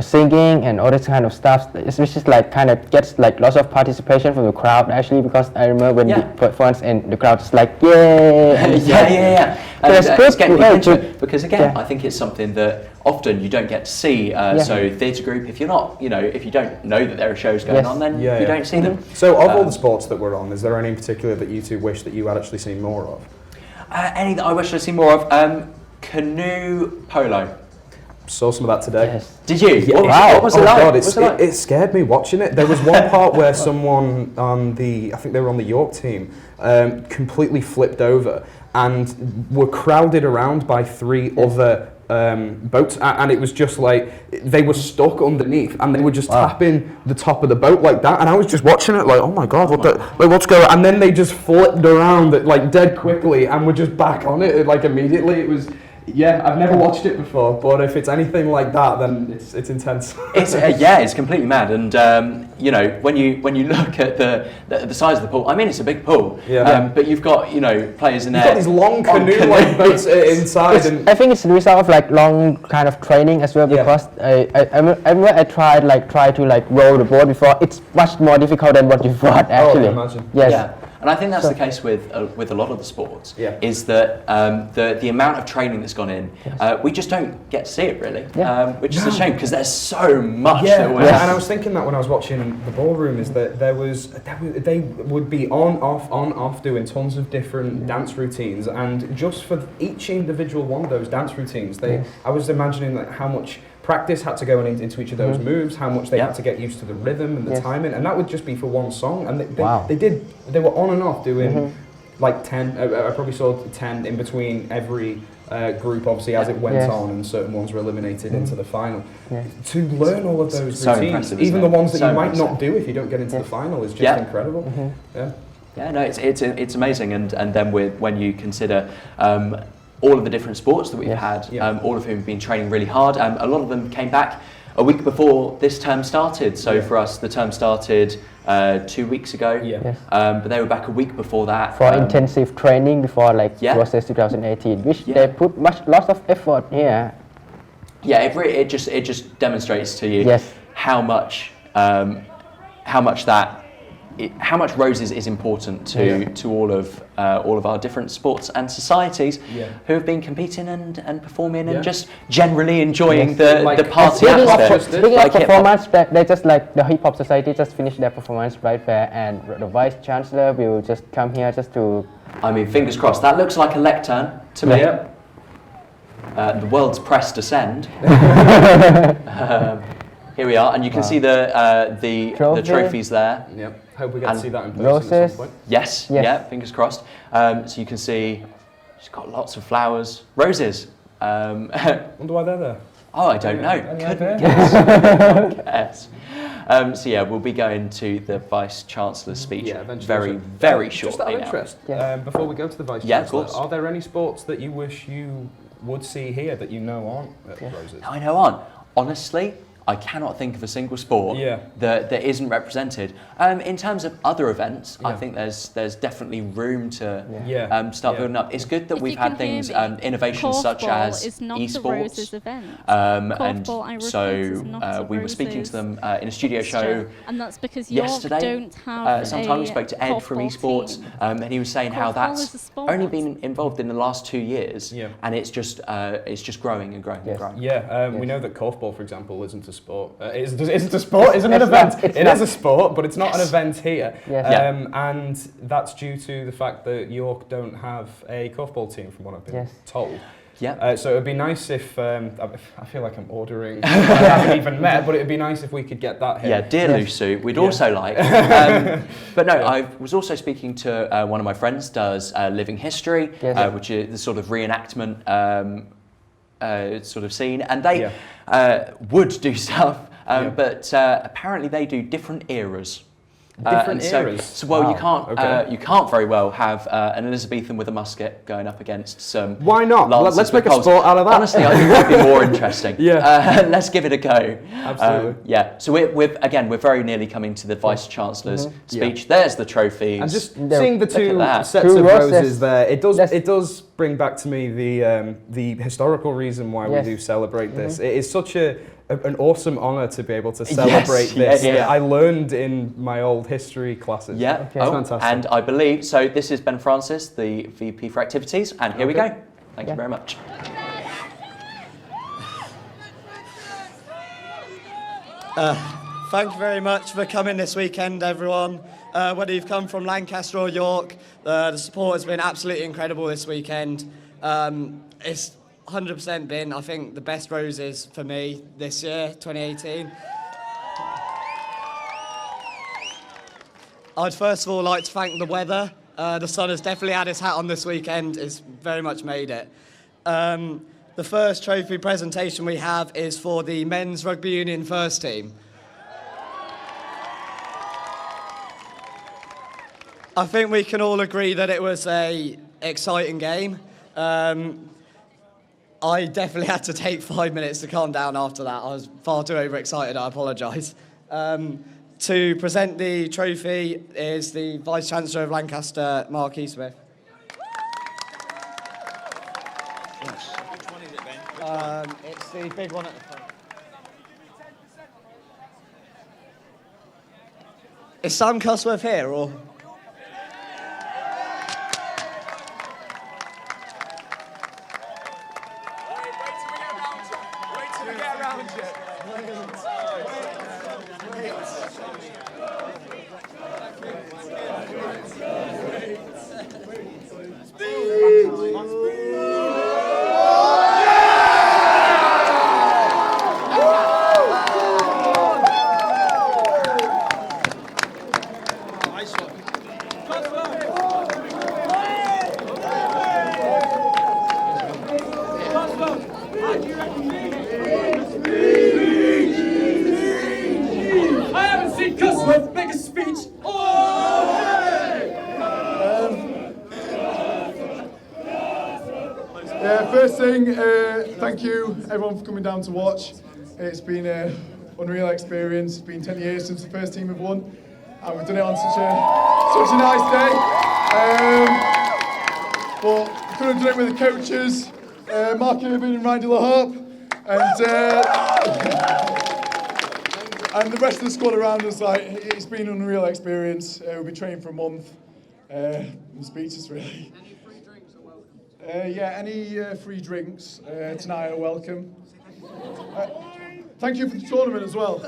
singing, and all this kind of stuff. It's just like kind of gets like lots of participation from the crowd actually, because I remember when the performance and the crowd is like yeah. It's getting into it, because again, I think it's something that often you don't get to see. So theatre group, if you're not, if you don't know that there are shows going on, then you don't see them. So of all the sports that we're on, is there any in particular that you two wish that you had actually seen more of? Any that I wish I'd seen more of? Canoe polo. Saw some of that today. Did you? What was it like? It scared me watching it. There was one part where someone on I think they were on the York team, completely flipped over and were crowded around by three other boats, and it was just like they were stuck underneath, and they were just tapping the top of the boat like that, and I was just watching it like, oh my god, what's going on? And then they just flipped around like dead quickly and were just back on it like immediately. Yeah, I've never watched it before, but if it's anything like that, then it's intense. It's completely mad, and when you look at the size of the pool, I mean it's a big pool, but you've got players in there. You've got these long canoe-like boats inside, and I think it's the result of like long kind of training as well, because I tried to row the boat before. It's much more difficult than what you thought actually. I can imagine. Yes. Yeah. And I think that's the case with a lot of the sports, is that the amount of training that's gone in, we just don't get to see it really, which is a shame because there's so much. And I was thinking that when I was watching the ballroom, is that they would be on, off, doing tons of different dance routines, and just for each individual one of those dance routines, I was imagining like how much practice had to go into each of those moves, how much they had to get used to the rhythm and the timing, and that would just be for one song. And they were on and off doing like 10. I probably saw 10 in between every group, obviously, as it went on, and certain ones were eliminated into the final. To learn all of those routines, even the ones that you might not do if you don't get into the final, is just incredible. Yeah, no, it's amazing, and then when you consider all of the different sports that we've had, all of whom have been training really hard. A lot of them came back a week before this term started. So for us, the term started 2 weeks ago, but they were back a week before that. For intensive training before Roses 2018, which they put lots of effort here. Yeah, it just demonstrates to you how much Roses is important to all of our different sports and societies who have been competing and performing and just generally enjoying the party atmosphere. Speaking of performance, they just the Hip Hop Society just finished their performance right there, and the Vice Chancellor will just come here just to. I mean, fingers crossed. That looks like a lectern to me. The world's press descend. Here we are, and you can see the trophies there. Yep. Hope we get to see that in person at some point. Yes. Yeah, fingers crossed. So you can see she's got lots of flowers, roses. Wonder why they're there. Oh, I don't know. Couldn't guess. So yeah, we'll be going to the Vice Chancellor's speech very shortly. Just out of interest, before we go to the Vice Chancellor, are there any sports that you wish you would see here that you know aren't at Roses? I know aren't. Honestly, I cannot think of a single sport that isn't represented. In terms of other events, I think there's definitely room to start building up. It's good that we've had things, innovations such as esports. And so we were speaking to them in a studio show and that's because yesterday. Don't have sometime we spoke to Ed from esports, and he was saying how that's only been involved in the last 2 years, and it's just growing and growing and growing. We know that korfball, for example, isn't a sport. Isn't a sport, isn't an event. It is a sport, but it's not an event here. And that's due to the fact that York don't have a korfball team, from what I've been told. So it would be nice if, I feel like I'm ordering, I haven't even met, but it would be nice if we could get that here. Yeah, dear Lusu, we'd also like. But no, I was also speaking to one of my friends, does Living History, which is the sort of reenactment sort of scene, and they would do stuff, but apparently they do different eras. Different eras. So you can't very well have an Elizabethan with a musket going up against some. Why not? Let's make a sport out of that. Honestly, I think that'd be more interesting. Let's give it a go. Absolutely. So we're very nearly coming to the Vice Chancellor's speech. There's the trophies. And just seeing the two sets of roses there, it does bring back to me the historical reason why we do celebrate this. It is such an awesome honour to be able to celebrate this. I learned in my old history classes. It's fantastic. And I believe, so this is Ben Francis, the VP for Activities, and here we go. Thank you very much. Thank you very much for coming this weekend, everyone. Whether you've come from Lancaster or York, the support has been absolutely incredible this weekend. It's 100% been, I think, the best Roses for me this year, 2018. I'd first of all like to thank the weather. The sun has definitely had his hat on this weekend. It's very much made it. The first trophy presentation we have is for the men's rugby union first team. I think we can all agree that it was an exciting game. I definitely had to take 5 minutes to calm down after that. I was far too overexcited, I apologise. To present the trophy is the Vice-Chancellor of Lancaster, Mark Easmith. Yes. Which one is it, Ben? It's the big one at the front. Is Sam Cusworth here, or...? First thing, thank you everyone for coming down to watch. It's been an unreal experience. It's been 10 years since the first team have won, and we've done it on such a nice day. But we could have done it with the coaches, Mark Irvin and Randy LaHarpe, and the rest of the squad around us. Like, it's been an unreal experience. We've been training for a month. I'm speechless, really. Any free drinks tonight are welcome. Thank you for the tournament as well.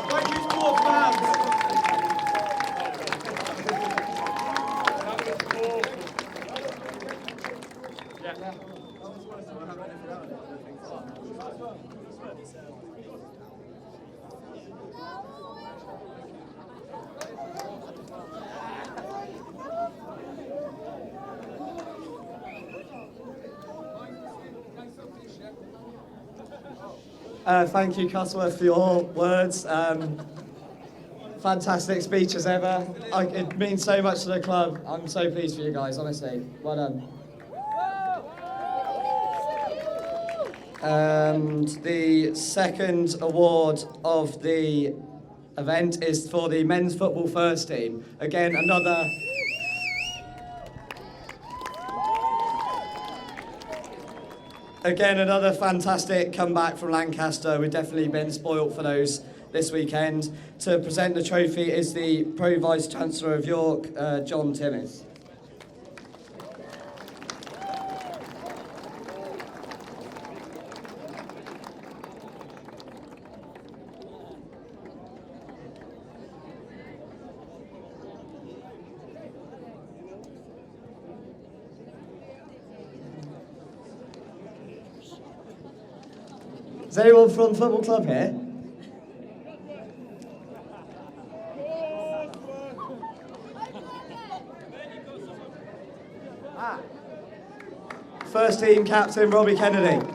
Thank you, sports fans. Thank you, Cusworth, for your words. Fantastic speech as ever. It means so much to the club. I'm so pleased for you guys, honestly. Well done. And the second award of the event is for the men's football first team. Again, another fantastic comeback from Lancaster. We've definitely been spoilt for those this weekend. To present the trophy is the Pro Vice-Chancellor of York, John Timmis. Is anyone from the football club here? First team captain, Robbie Kennedy.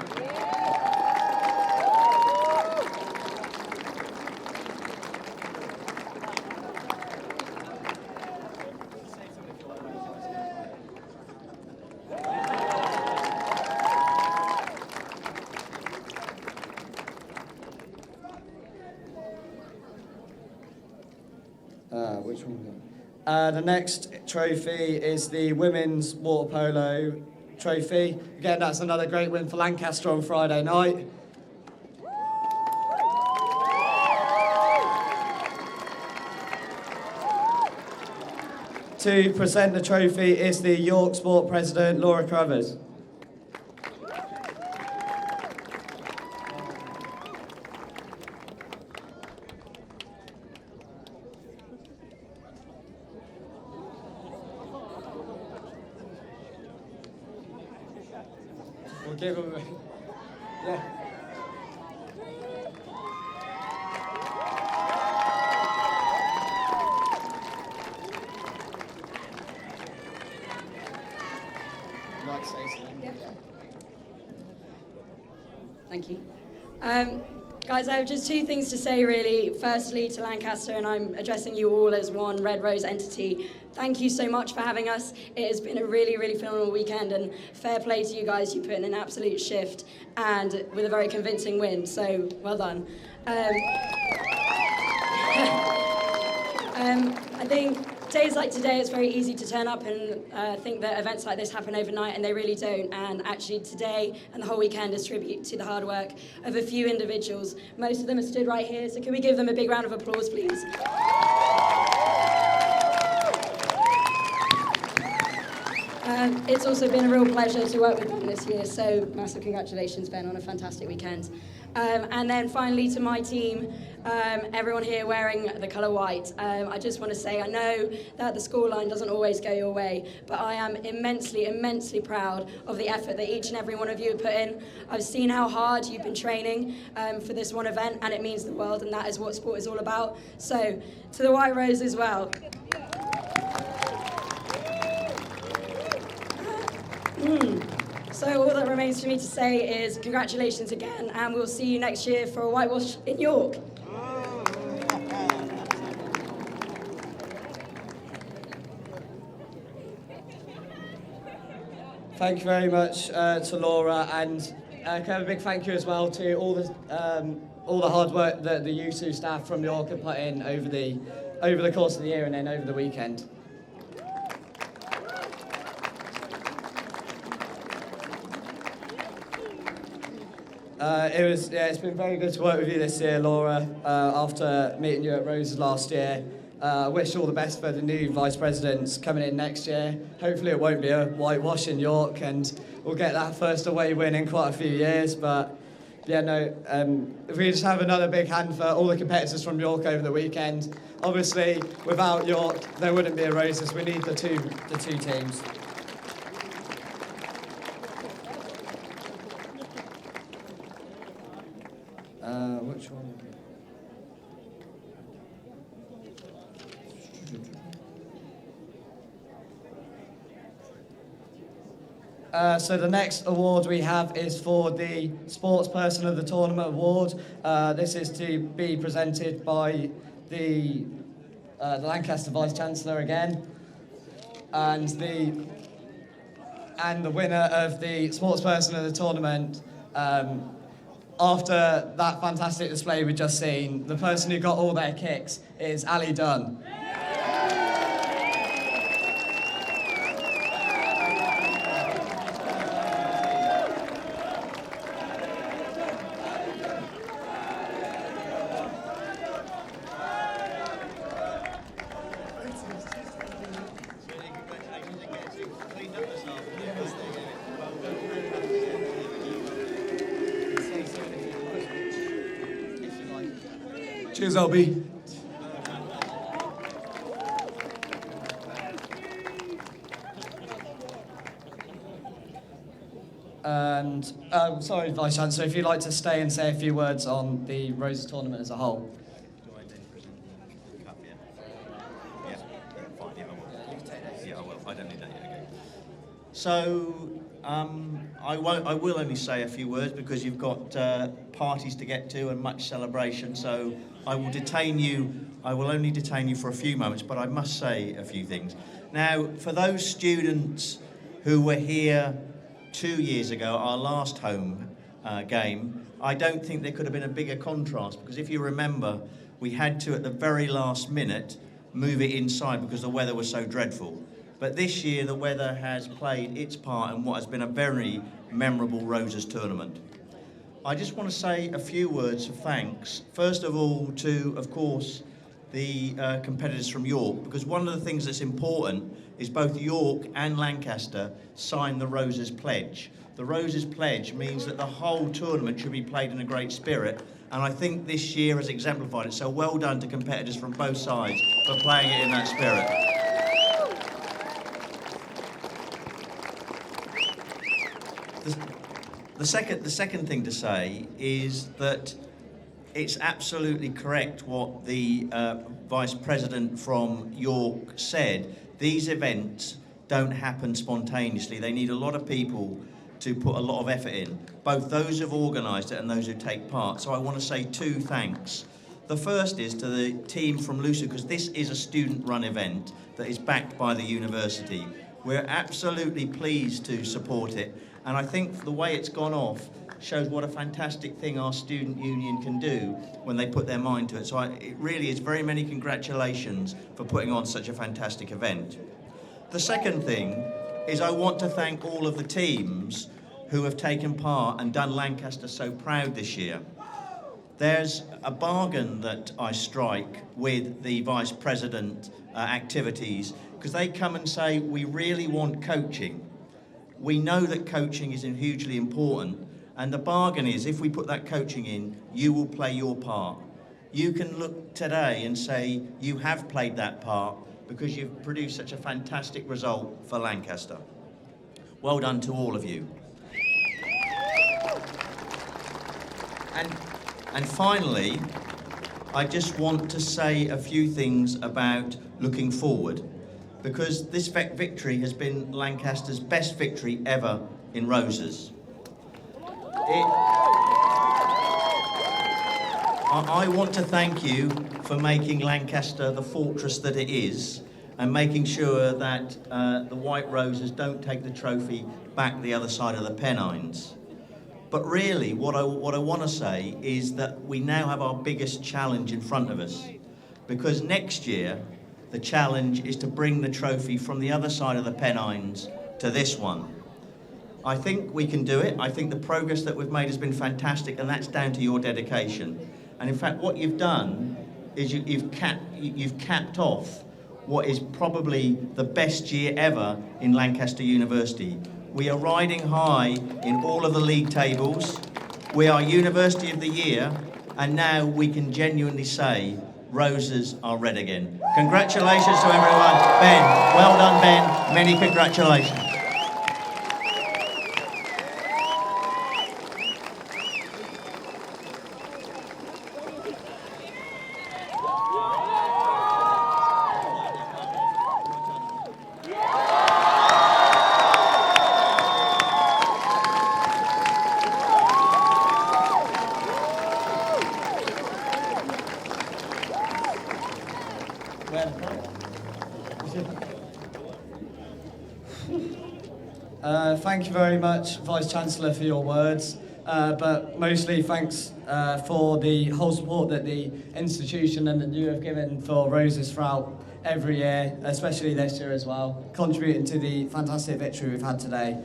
Which one? The next trophy is the women's water polo trophy. Again, that's another great win for Lancaster on Friday night. To present the trophy is the York Sport President, Laura Crovers. We'll give him yeah. Like to say something? Thank you. Guys, I have just two things to say, really. Firstly, to Lancaster, and I'm addressing you all as one Red Rose entity. Thank you so much for having us. It has been a really, really phenomenal weekend, and fair play to you guys. You put in an absolute shift, and with a very convincing win, so well done. I think days like today, it's very easy to turn up and think that events like this happen overnight, and they really don't. And actually today and the whole weekend is tribute to the hard work of a few individuals. Most of them are stood right here, so can we give them a big round of applause, please? It's also been a real pleasure to work with Ben this year, so massive congratulations, Ben, on a fantastic weekend. And then finally to my team, everyone here wearing the colour white. I just want to say, I know that the scoreline doesn't always go your way, but I am immensely, immensely proud of the effort that each and every one of you have put in. I've seen how hard you've been training for this one event, and it means the world, and that is what sport is all about. So, to the White Rose as well. So all that remains for me to say is congratulations again, and we'll see you next year for a whitewash in York. Thank you very much to Laura, and can I have a big thank you as well to all the hard work that the USU staff from York have put in over the course of the year and then over the weekend. It's been very good to work with you this year, Laura, after meeting you at Roses last year. I wish you all the best for the new vice presidents coming in next year. Hopefully it won't be a whitewash in York, and we'll get that first away win in quite a few years. But yeah, no, if we just have another big hand for all the competitors from York over the weekend. Obviously, without York, there wouldn't be a Roses. We need the two teams. Which one? So the next award we have is for the Sportsperson of the Tournament Award. This is to be presented by the Lancaster Vice Chancellor again, and the winner of the Sportsperson of the Tournament. After that fantastic display we've just seen, the person who got all their kicks is Ali Dunn. Cheers, LB. And sorry, Vice Chancellor, if you'd like to stay and say a few words on the Roses tournament as a whole. So I will only say a few words because you've got parties to get to and much celebration. So I will detain you. I will only detain you for a few moments, but I must say a few things. Now, for those students who were here 2 years ago, our last home game, I don't think there could have been a bigger contrast, because if you remember, we had to, at the very last minute, move it inside because the weather was so dreadful. But this year, the weather has played its part in what has been a very memorable Roses tournament. I just want to say a few words of thanks. First of all, to, of course, the competitors from York, because one of the things that's important is both York and Lancaster signed the Roses Pledge. The Roses Pledge means that the whole tournament should be played in a great spirit, and I think this year has exemplified it. So well done to competitors from both sides for playing it in that spirit. The second thing to say is that it's absolutely correct what the Vice President from York said. These events don't happen spontaneously. They need a lot of people to put a lot of effort in, both those who've organised it and those who take part. So I want to say 2 thanks. The first is to the team from Lusa, because this is a student-run event that is backed by the university. We're absolutely pleased to support it, and I think the way it's gone off shows what a fantastic thing our student union can do when they put their mind to it. So it really is very many congratulations for putting on such a fantastic event. The second thing is I want to thank all of the teams who have taken part and done Lancaster so proud this year. There's a bargain that I strike with the Vice President activities, because they come and say, we really want coaching. We know that coaching is hugely important, and the bargain is, if we put that coaching in, you will play your part. You can look today and say you have played that part because you've produced such a fantastic result for Lancaster. Well done to all of you. And finally, I just want to say a few things about looking forward, because this victory has been Lancaster's best victory ever in Roses. I want to thank you for making Lancaster the fortress that it is, and making sure that the White Roses don't take the trophy back the other side of the Pennines. But really, what I want to say is that we now have our biggest challenge in front of us, because next year the challenge is to bring the trophy from the other side of the Pennines to this one. I think we can do it. I think the progress that we've made has been fantastic, and that's down to your dedication. And in fact, what you've done is you've capped off what is probably the best year ever in Lancaster University. We are riding high in all of the league tables. We are University of the Year, and now we can genuinely say Roses are red again. Congratulations to everyone. Ben, well done, Ben. Many congratulations. Thank you very much, Vice-Chancellor, for your words, but mostly thanks for the whole support that the institution and that you have given for Roses throughout every year, especially this year as well, contributing to the fantastic victory we've had today.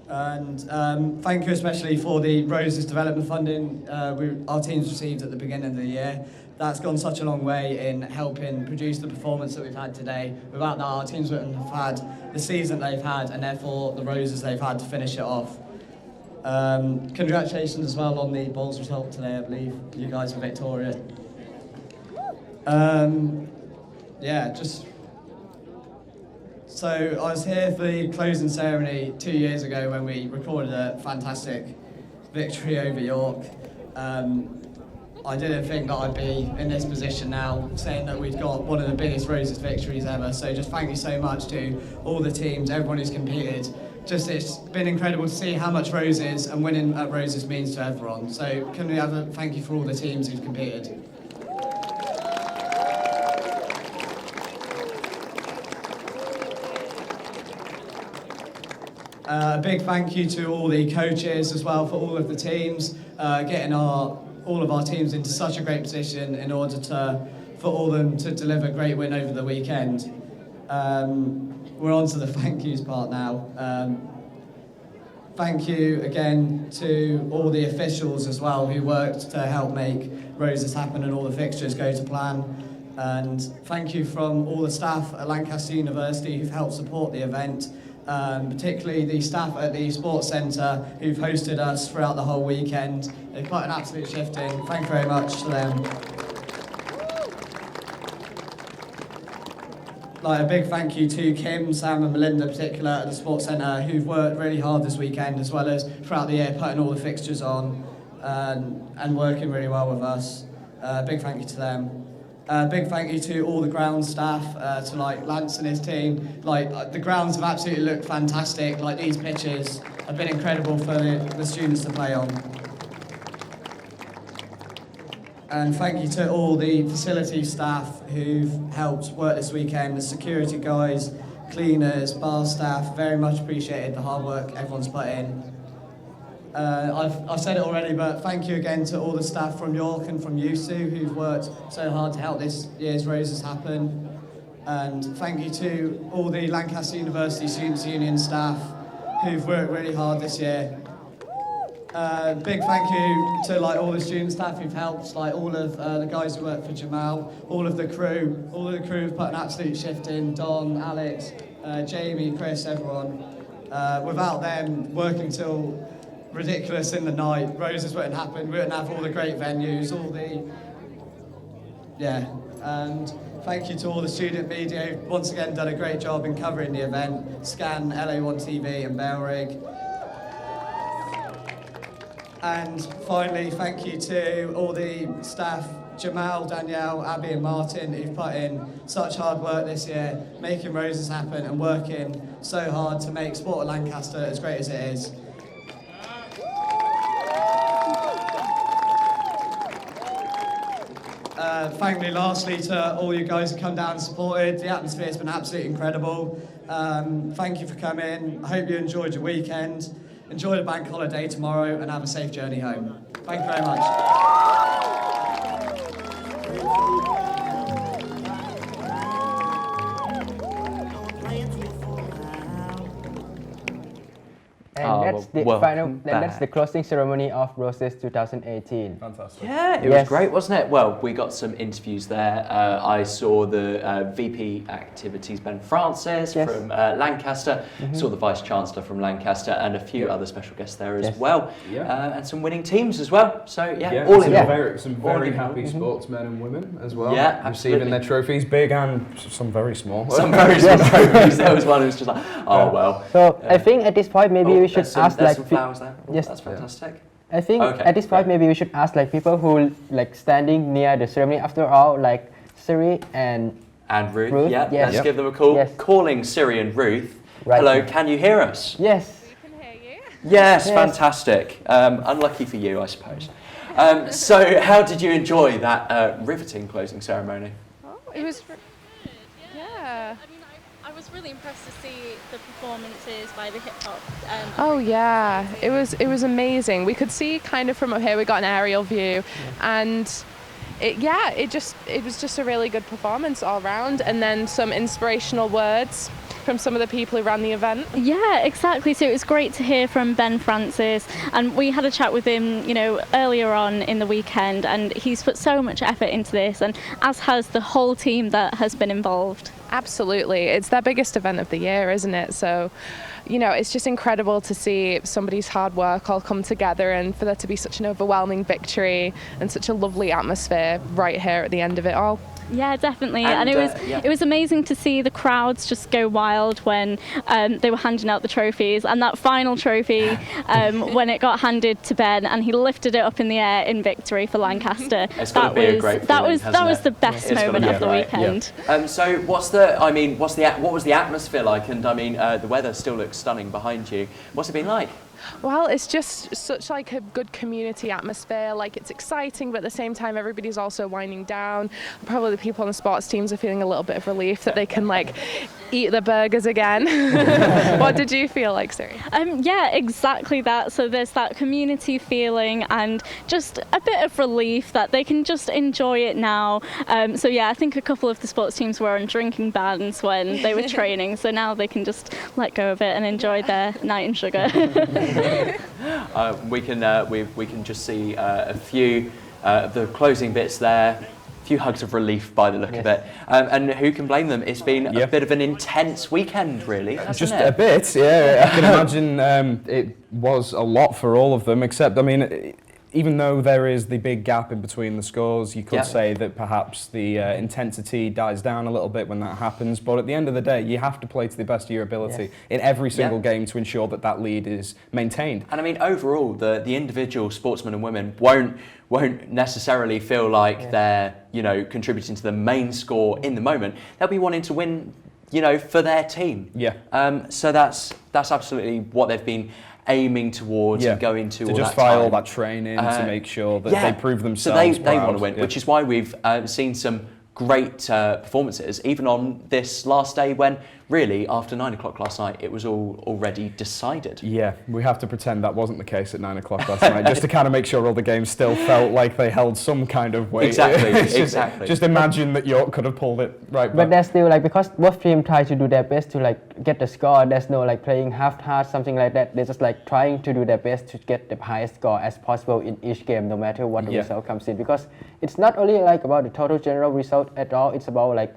And thank you especially for the Roses development funding our teams received at the beginning of the year. That's gone such a long way in helping produce the performance that we've had today. Without that, our teams wouldn't have had the season they've had, and therefore the Roses they've had to finish it off. Congratulations as well on the bowls result today. I believe you guys were victorious. So I was here for the closing ceremony 2 years ago when we recorded a fantastic victory over York. I didn't think that I'd be in this position now, saying that we've got one of the biggest Roses victories ever. So just thank you so much to all the teams, everyone who's competed. Just it's been incredible to see how much Roses and winning at Roses means to everyone. So can we have a thank you for all the teams who've competed? A big thank you to all the coaches as well for all of the teams, getting all of our teams into such a great position in order for all of them to deliver a great win over the weekend. We're on to the thank yous part now. Thank you again to all the officials as well who worked to help make Roses happen and all the fixtures go to plan. And thank you from all the staff at Lancaster University who've helped support the event. Particularly the staff at the Sports Centre who've hosted us throughout the whole weekend. They've put an absolute shift in. Thank you very much to them. A big thank you to Kim, Sam and Melinda in particular at the Sports Centre who've worked really hard this weekend as well as throughout the year putting all the fixtures on and working really well with us. Big thank you to them. Big thank you to all the ground staff, to like Lance and his team. Like the grounds have absolutely looked fantastic. Like these pitches have been incredible for the students to play on. And thank you to all the facility staff who've helped work this weekend, the security guys, cleaners, bar staff. Very much appreciated the hard work everyone's put in. I've said it already, but thank you again to all the staff from York and from USU who've worked so hard to help this year's Roses happen. And thank you to all the Lancaster University Students' Union staff who've worked really hard this year. Big thank you to like all the student staff who've helped, like all of the guys who work for Jamal, all of the crew have put an absolute shift in, Don, Alex, Jamie, Chris, everyone. Without them working till ridiculous in the night, Roses wouldn't happen, we wouldn't have all the great venues, and thank you to all the student media who've once again done a great job in covering the event, Scan, LA1 TV and Bellrig. And finally, thank you to all the staff, Jamal, Danielle, Abby and Martin, who've put in such hard work this year, making Roses happen and working so hard to make Sport at Lancaster as great as it is. Finally, lastly, to all you guys who come down and supported, the atmosphere has been absolutely incredible. Thank you for coming. I hope you enjoyed your weekend. Enjoy the bank holiday tomorrow and have a safe journey home. Thank you very much. And that's the closing ceremony of Roses 2018. Fantastic. Yeah, it was great, wasn't it? Well, we got some interviews there. I saw the VP Activities Ben Francis from Lancaster, saw the Vice Chancellor from Lancaster, and a few other special guests there as well. And some winning teams as well. So all in all. Some very happy sportsmen and women as well. Yeah, receiving their trophies, big and some very small. Some very small trophies. There was one who was just like, oh well. So I think at this point maybe we should ask like some flowers there. Yes, that's fantastic. I think at this point maybe we should ask like people who like standing near the ceremony. After all, like Siri and Ruth. Yeah, let's give them a call. Calling Siri and Ruth. Right. Hello, can you hear us? Yes. We can hear you. Yes, fantastic. Unlucky for you, I suppose. So, how did you enjoy that riveting closing ceremony? Oh, it was. Yeah. I was really impressed to see the performances by the hip hop. Oh yeah, it was amazing. We could see kind of from up here. We got an aerial view, and it was just a really good performance all round. And then some inspirational words from some of the people who ran the event. Yeah, exactly. So it was great to hear from Ben Francis, and we had a chat with him, earlier on in the weekend, and he's put so much effort into this, and as has the whole team that has been involved. Absolutely. It's their biggest event of the year, isn't it? So, it's just incredible to see somebody's hard work all come together and for there to be such an overwhelming victory and such a lovely atmosphere right here at the end of it all. Yeah, definitely. And it was amazing to see the crowds just go wild when they were handing out the trophies, and that final trophy when it got handed to Ben and he lifted it up in the air in victory for Lancaster. That was the best moment of the weekend. Yeah. So what was the atmosphere like? And the weather still looks stunning behind you. What's it been like? Well, it's just such like a good community atmosphere. Like it's exciting, but at the same time, everybody's also winding down. Probably the people on the sports teams are feeling a little bit of relief that they can like eat the burgers again. What did you feel like, Siri? Yeah, exactly that. So there's that community feeling and just a bit of relief that they can just enjoy it now. So yeah, I think a couple of the sports teams were on drinking bans when they were training. So now they can just let go of it and enjoy their night in sugar. We can just see a few of the closing bits there. A few hugs of relief by the look of it. And who can blame them? It's been a bit of an intense weekend, really, hasn't Just it? a bit, yeah. I can imagine it was a lot for all of them, except, even though there is the big gap in between the scores, you could say that perhaps the intensity dies down a little bit when that happens. But at the end of the day, you have to play to the best of your ability in every single game to ensure that that lead is maintained. And I mean, overall, the individual sportsmen and women won't necessarily feel like they're, you know, contributing to the main score in the moment. They'll be wanting to win, you know, for their team. So that's absolutely what they've been aiming towards and going to all justify that all that training to make sure that they prove themselves. So they want to win, which is why we've seen some great performances, even on this last day when really after 9 o'clock last night it was all already decided. Yeah, we have to pretend that wasn't the case at 9 o'clock last night, just to kind of make sure all the games still felt like they held some kind of weight. Exactly. Just imagine that York could have pulled it right back. But there's still like, because both teams try to do their best to like get the score, there's no like playing half-hearted, something like that. They're just like trying to do their best to get the highest score as possible in each game, no matter what the result comes in. Because it's not only like about the total general result at all, it's about like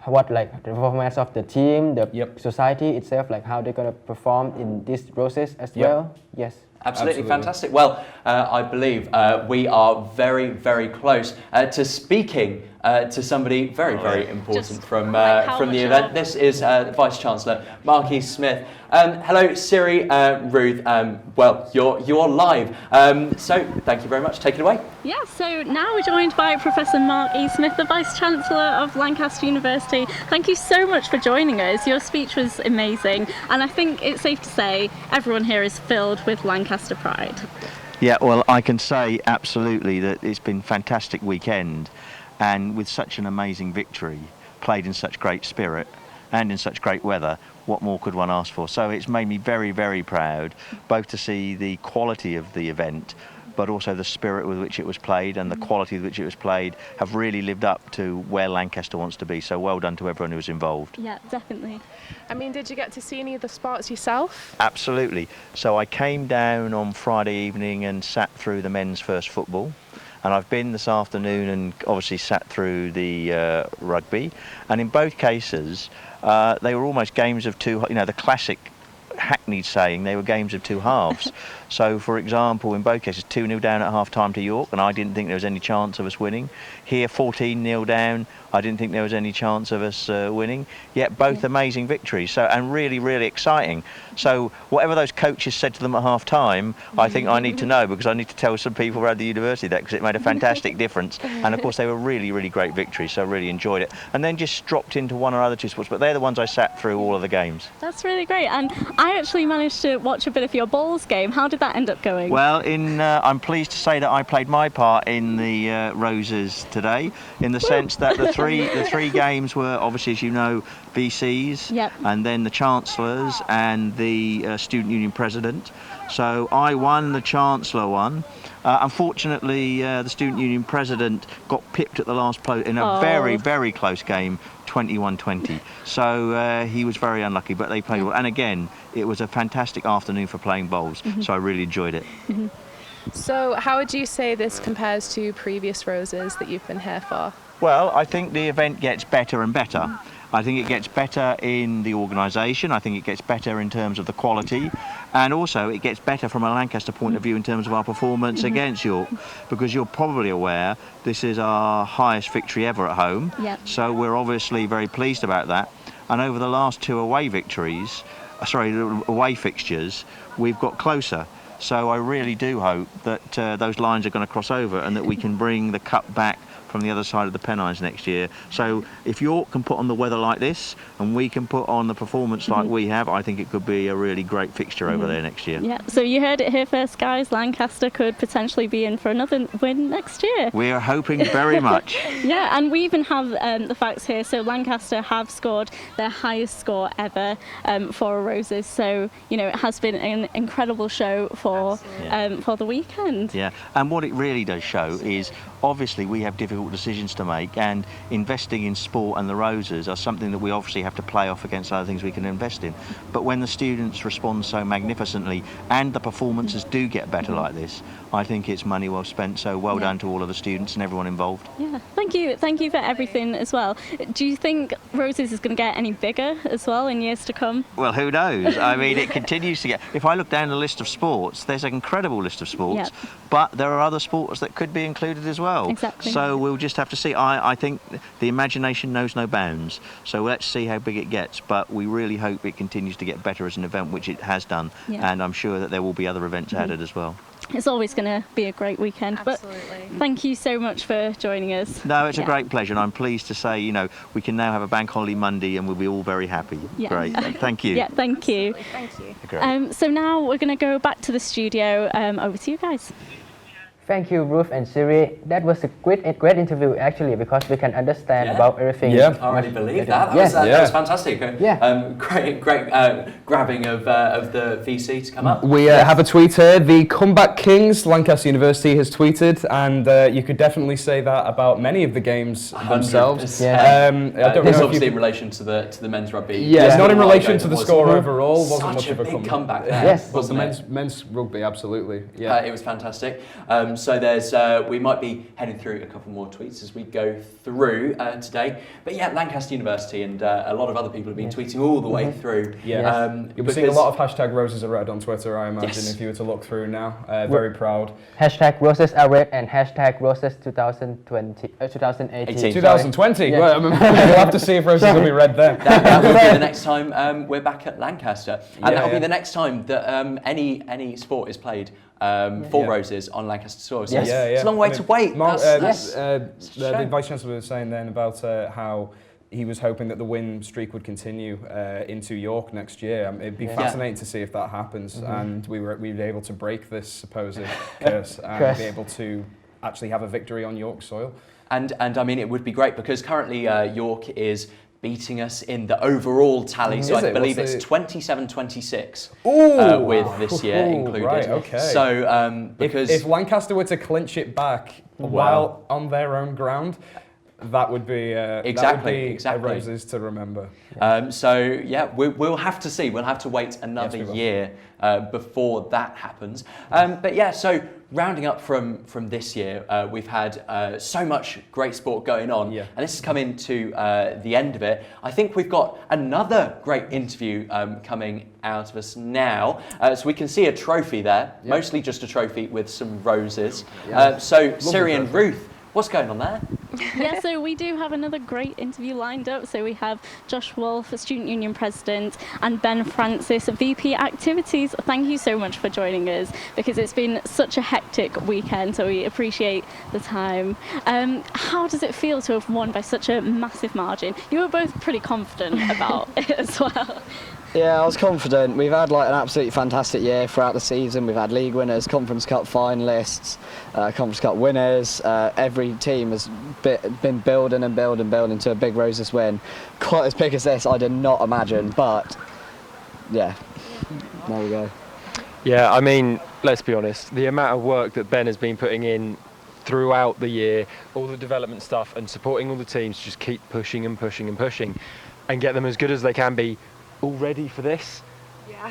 what like the performance of the team, the society itself, like how they're going to perform in this process as well. Yes. Absolutely fantastic. Well, I believe we are very, very close to speaking to somebody very, very important from the event. This is Vice Chancellor Mark East-Smith. Hello, Siri, Ruth. Well, you're live. So thank you very much. Take it away. Yeah, so now we're joined by Professor Mark East-Smith, the Vice Chancellor of Lancaster University. Thank you so much for joining us. Your speech was amazing, and I think it's safe to say everyone here is filled with Lancaster pride. Yeah, well, I can say absolutely that it's been a fantastic weekend, and with such an amazing victory, played in such great spirit and in such great weather, what more could one ask for? So it's made me very, very proud, both to see the quality of the event, but also the spirit with which it was played and the quality with which it was played have really lived up to where Lancaster wants to be. So well done to everyone who was involved. Yeah, definitely. I mean, did you get to see any of the sports yourself? Absolutely. So I came down on Friday evening and sat through the men's first football. And I've been this afternoon and obviously sat through the rugby. And in both cases, they were almost games of two, you know, the classic hackneyed saying, they were games of two halves. So, for example, in both cases, 2-0 down at half-time to York, and I didn't think there was any chance of us winning. Here, 14-0 down, I didn't think there was any chance of us winning. Yet both amazing victories, so, and really, really exciting. So whatever those coaches said to them at half-time, I think I need to know, because I need to tell some people around the university that, because it made a fantastic difference. And of course, they were really, really great victories, so I really enjoyed it. And then just dropped into one or other two sports, but they're the ones I sat through all of the games. That's really great. And I actually managed to watch a bit of your bowls game. How did that end up going? Well, I'm pleased to say that I played my part in the Roses today, in the sense that the three games were obviously, as you know, VCs, and then the Chancellors and the Student Union President. So I won, the Chancellor won. Unfortunately, the Student Union President got pipped at the last in a very, very close game, 21-20. So he was very unlucky, but they played well. And again, it was a fantastic afternoon for playing bowls, so I really enjoyed it. So how would you say this compares to previous Roses that you've been here for? Well, I think the event gets better and better. I think it gets better in the organisation, I think it gets better in terms of the quality, and also it gets better from a Lancaster point of view in terms of our performance against York, because you're probably aware this is our highest victory ever at home, so we're obviously very pleased about that. And over the last two away fixtures, we've got closer. So I really do hope that those lines are going to cross over and that we can bring the cup back from the other side of the Pennines next year. So if York can put on the weather like this and we can put on the performance like we have, I think it could be a really great fixture over there next year. Yeah, so you heard it here first, guys. Lancaster could potentially be in for another win next year. We are hoping very much. Yeah, and we even have the facts here. So Lancaster have scored their highest score ever for a Roses. So, you know, it has been an incredible show for the weekend. Yeah, and what it really does show is obviously we have difficult decisions to make, and investing in sport and the Roses are something that we obviously have to play off against other things we can invest in. But when the students respond so magnificently and the performances do get better like this, I think it's money well spent. So well done to all of the students and everyone involved. Yeah, thank you for everything as well. Do you think Roses is going to get any bigger as well in years to come? Well, who knows? I mean, it continues to get... If I look down the list of sports, there's an incredible list of sports, but there are other sports that could be included as well. Exactly. So we'll just have to see. I think the imagination knows no bounds, so let's see how big it gets, but we really hope it continues to get better as an event, which it has done, and I'm sure that there will be other events added as well. It's always going to be a great weekend. Absolutely. But thank you so much for joining us. No, it's a great pleasure, and I'm pleased to say, you know, we can now have a bank holiday Monday and we'll be all very happy. Yeah. Great. Thank you. Yeah, thank you. Thank you. Great. So now we're going to go back to the studio. Over to you guys. Thank you, Ruth and Siri. That was a great interview, actually, because we can understand about everything. I already believe that. That was fantastic. Great grabbing of the VC to come up. We have a tweet here. The Comeback Kings, Lancaster University, has tweeted, and you could definitely say that about many of the games themselves. I don't know obviously in relation to the men's rugby. Yeah, not in relation to the score overall. Wasn't Such much of a big comeback there. Yes, but the men's rugby, absolutely. Yeah, it was fantastic. So there's we might be heading through a couple more tweets as we go through today. But yeah, Lancaster University and a lot of other people have been tweeting all the way through. Yeah, you'll be seeing a lot of hashtag Roses are Red on Twitter, I imagine, if you were to look through now. Very proud. Hashtag Roses are Red and hashtag Roses 2018. 2020. Well, we'll have to see if Roses will be red then. That will be the next time we're back at Lancaster, and that will be the next time that any sport is played for Roses on Lancaster soil. So it's a long way to wait. The Vice Chancellor was saying then about how he was hoping that the win streak would continue into York next year. It'd be fascinating to see if that happens, and we'd be able to break this supposed curse and be able to actually have a victory on York soil. And I mean, it would be great because currently York is beating us in the overall tally. So I believe it's 27-26 with this year included. Right, okay. So because if Lancaster were to clinch it back while on their own ground, that would be exactly Roses to remember. So yeah, we'll have to see. We'll have to wait another year before that happens. But yeah, so rounding up from this year, we've had so much great sport going on, and this is coming to the end of it. I think we've got another great interview coming out of us now. So we can see a trophy there, mostly just a trophy with some roses. So Siri and Ruth, what's going on there? Yeah, so we do have another great interview lined up. So we have Josh Wolf, Student Union President, and Ben Francis, VP Activities. Thank you so much for joining us because it's been such a hectic weekend, so we appreciate the time. How does it feel to have won by such a massive margin? You were both pretty confident about it as well. Yeah, I was confident. We've had like an absolutely fantastic year throughout the season. We've had league winners, Conference Cup finalists, Conference Cup winners. Every team has been building to a big Roses win. Quite as big as this, I did not imagine, but yeah, there we go. Yeah, I mean, let's be honest, the amount of work that Ben has been putting in throughout the year, all the development stuff and supporting all the teams to just keep pushing and get them as good as they can be all ready for this.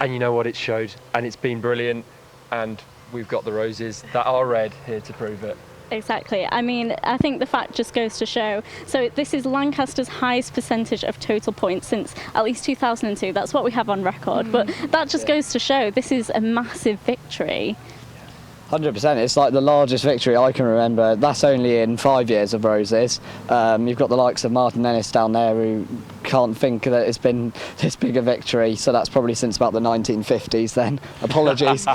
And you know what, it showed, and it's been brilliant, and we've got the Roses that are red here to prove it. Exactly. I mean, I think the fact just goes to show. So this is Lancaster's highest percentage of total points since at least 2002. That's what we have on record. But that just goes to show this is a massive victory. 100%. It's like the largest victory I can remember. That's only in 5 years of Roses. You've got the likes of Martin Ennis down there who can't think that it's been this big a victory. So that's probably since about the 1950s then. Apologies.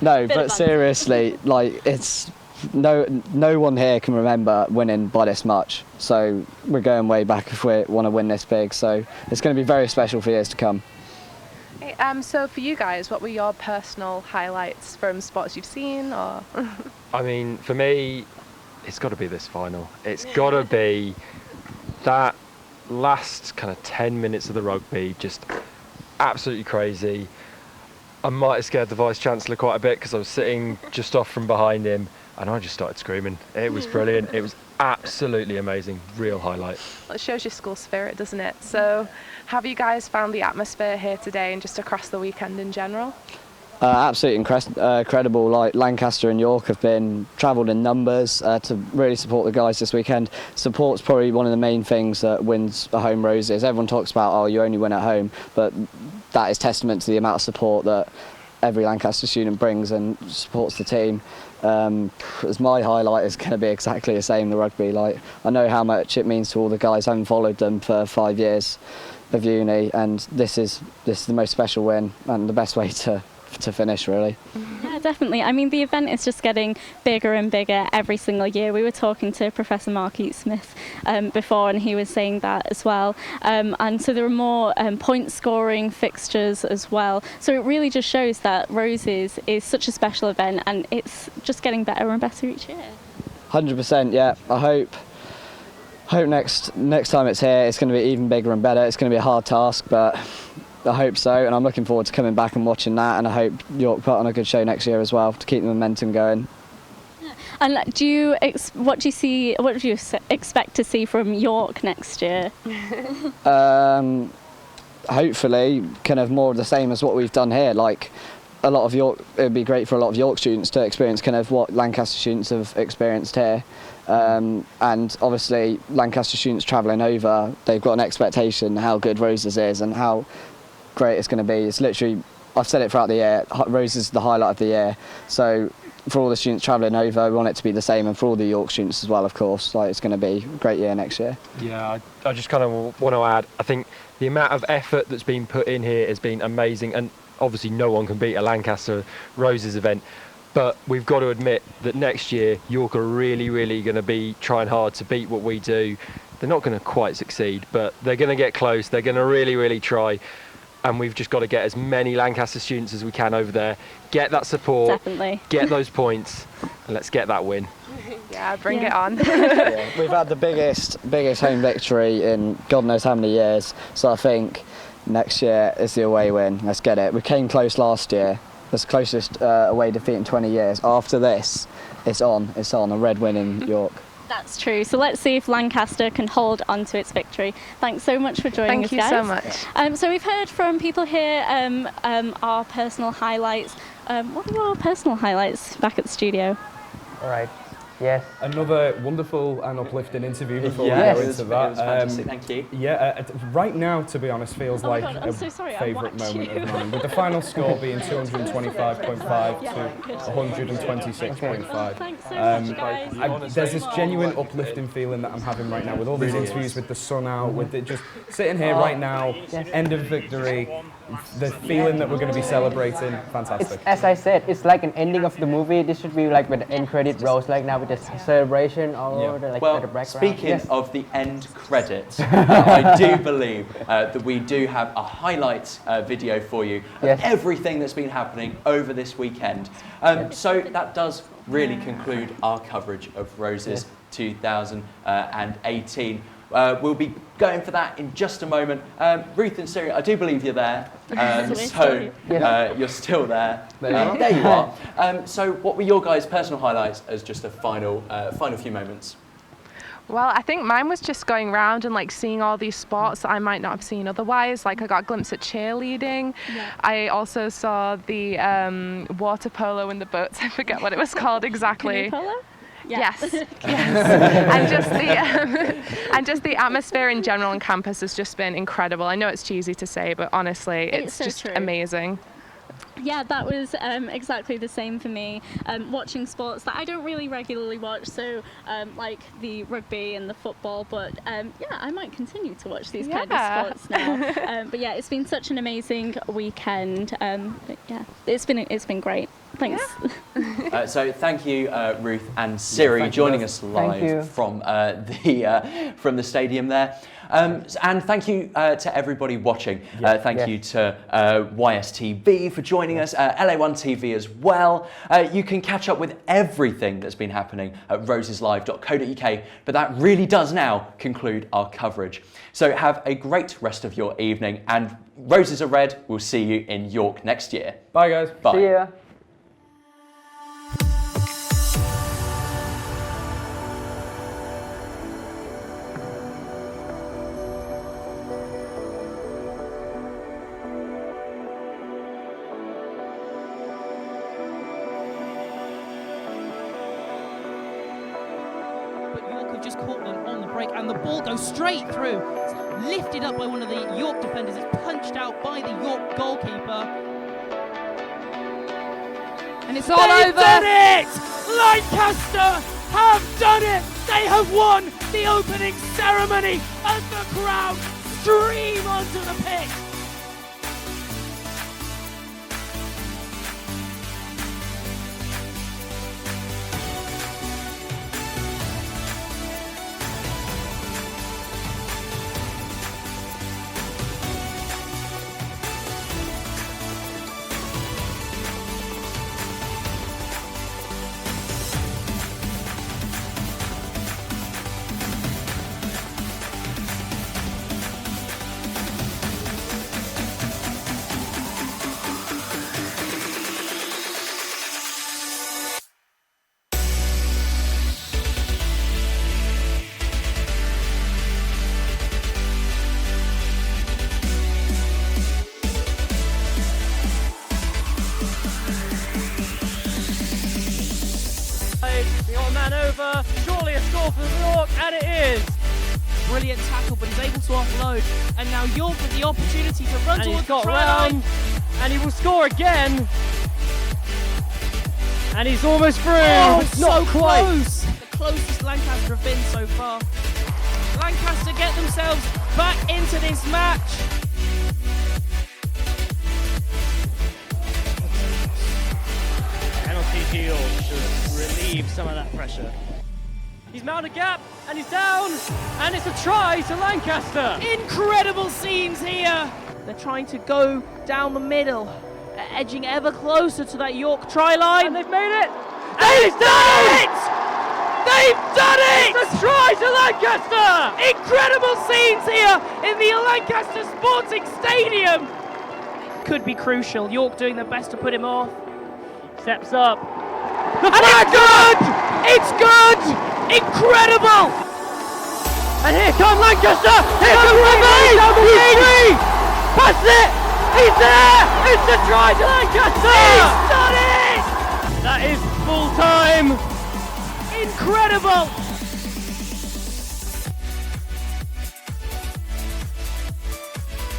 No, but seriously, like it's no one here can remember winning by this much. So we're going way back if we want to win this big. So it's going to be very special for years to come. So for you guys, what were your personal highlights from sports you've seen? Or I mean, for me, it's got to be this final. It's got to be that last kind of 10 minutes of the rugby, just absolutely crazy. I might have scared the Vice Chancellor quite a bit because I was sitting just off from behind him, and I just started screaming. It was brilliant. It was absolutely amazing. Real highlight. Well, it shows your school spirit, doesn't it? So, have you guys found the atmosphere here today and just across the weekend in general? Absolutely incredible. Like Lancaster and York have been travelled in numbers to really support the guys this weekend. Support's probably one of the main things that wins a home Roses. Everyone talks about, oh, you only win at home, but that is testament to the amount of support that every Lancaster student brings and supports the team. As my highlight is going to be exactly the same, the rugby. Like, I know how much it means to all the guys. I haven't followed them for 5 years of uni, and this is the most special win and the best way to finish, really. Yeah, definitely. I mean, the event is just getting bigger and bigger every single year. We were talking to Professor Mark Eatsmith before, and he was saying that as well. And so there are more point scoring fixtures as well. So it really just shows that Roses is such a special event, and it's just getting better and better each year. 100%, yeah. I hope next time it's here, it's going to be even bigger and better. It's going to be a hard task, but I hope so, and I'm looking forward to coming back and watching that, and I hope York put on a good show next year as well to keep the momentum going. And what do you expect to see from York next year? Hopefully kind of more of the same as what we've done here. Like, a lot of York, it would be great for a lot of York students to experience kind of what Lancaster students have experienced here. And obviously Lancaster students travelling over, they've got an expectation how good Roses is and how great it's going to be. It's literally, I've said it throughout the year, Roses is the highlight of the year. So for all the students travelling over, we want it to be the same, and for all the York students as well, of course. Like, it's going to be a great year next year. Yeah, I just kind of want to add, I think the amount of effort that's been put in here has been amazing, and obviously no one can beat a Lancaster Roses event. But we've got to admit that next year York are really, really going to be trying hard to beat what we do. They're not going to quite succeed, but they're going to get close. They're going to really, really try. And we've just got to get as many Lancaster students as we can over there, get that support, Definitely. Get those points, and let's get that win. Yeah, bring it on. We've had the biggest home victory in God knows how many years, so I think next year is the away win. Let's get it. We came close last year. That's the closest away defeat in 20 years. After this, it's on a red win in York. That's true. So let's see if Lancaster can hold on to its victory. Thanks so much for joining us, guys. Thank you so much. So we've heard from people here our personal highlights. What are your personal highlights back at the studio? All right. Yes. Another wonderful and uplifting interview before we Yeah, go it was into that. fantastic, thank you. Yeah, right now, to be honest, feels Oh my like God, I'm a so sorry, I favourite whacked moment you. of mine. With the final score being 225.5 to 126.5. Thanks so much, guys. There's this genuine uplifting feeling that I'm having right now with all these interviews, with the sun out, with it just sitting here right now, end of victory, the feeling that we're going to be celebrating, fantastic. It's, as I said, it's like an ending of the movie. This should be like with the end credit rolls, like now with the celebration or the, like Well, the background. speaking of the end credits, I do believe that we do have a highlights video for you of everything that's been happening over this weekend. So that does really conclude our coverage of Roses 2018. We'll be going for that in just a moment. Ruth and Siri, I do believe you're there. So you're still there. There you are. So what were your guys' personal highlights as just a final few moments? Well, I think mine was just going around and like seeing all these sports that I might not have seen otherwise. Like I got a glimpse at cheerleading. Yeah. I also saw the water polo in the boats. I forget what it was called exactly. Canoe polo? Yes, and just the atmosphere in general on campus has just been incredible. I know it's cheesy to say, but honestly, it's so just true. amazing. Yeah, that was exactly the same for me. Watching sports that I don't really regularly watch, so like the rugby and the football, but yeah, I might continue to watch these kind of sports now. But yeah, it's been such an amazing weekend. But yeah, it's been great. Thanks. So thank you, Ruth and Siri, joining us live from the stadium there. And thank you to everybody watching. Thank you to YSTV for joining us, LA1 TV as well. You can catch up with everything that's been happening at roseslive.co.uk, but that really does now conclude our coverage. So have a great rest of your evening, and Roses are Red. We'll see you in York next year. Bye, guys. Bye. See ya. York have just caught them on the break, and the ball goes straight through. It's lifted up by one of the York defenders. It's punched out by the York goalkeeper. And it's all over. They've done it! Lancaster have done it! They have won the opening ceremony as the crowd stream onto the pitch. We got a man over, surely a score for York, and it is. Brilliant tackle, but he's able to offload. And now York with the opportunity to run And towards he's got the try line. round, and he will score again. And he's almost through, Oh, but not so quite. close! The closest Lancaster have been so far. Lancaster get themselves back into this match. Penalty to York should relieve some of that pressure. He's mounted a gap, and he's down, and it's a try to Lancaster. Incredible scenes here. They're trying to go down the middle, edging ever closer to that York try line. And they've made it. They've done it! They've done it! It's a try to Lancaster! Incredible scenes here in the Lancaster Sporting Stadium. Could be crucial. York doing their best to put him off. Steps up. And it's good! It's good! Incredible! And here comes Lancaster! Here comes Remy! He's free! Pass it! He's there! It's a try to Lancaster! He's done it! That is full time! Incredible!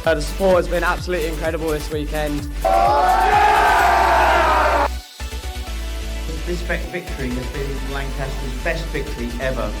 The support has been absolutely incredible this weekend. This victory has been Lancaster's best victory ever.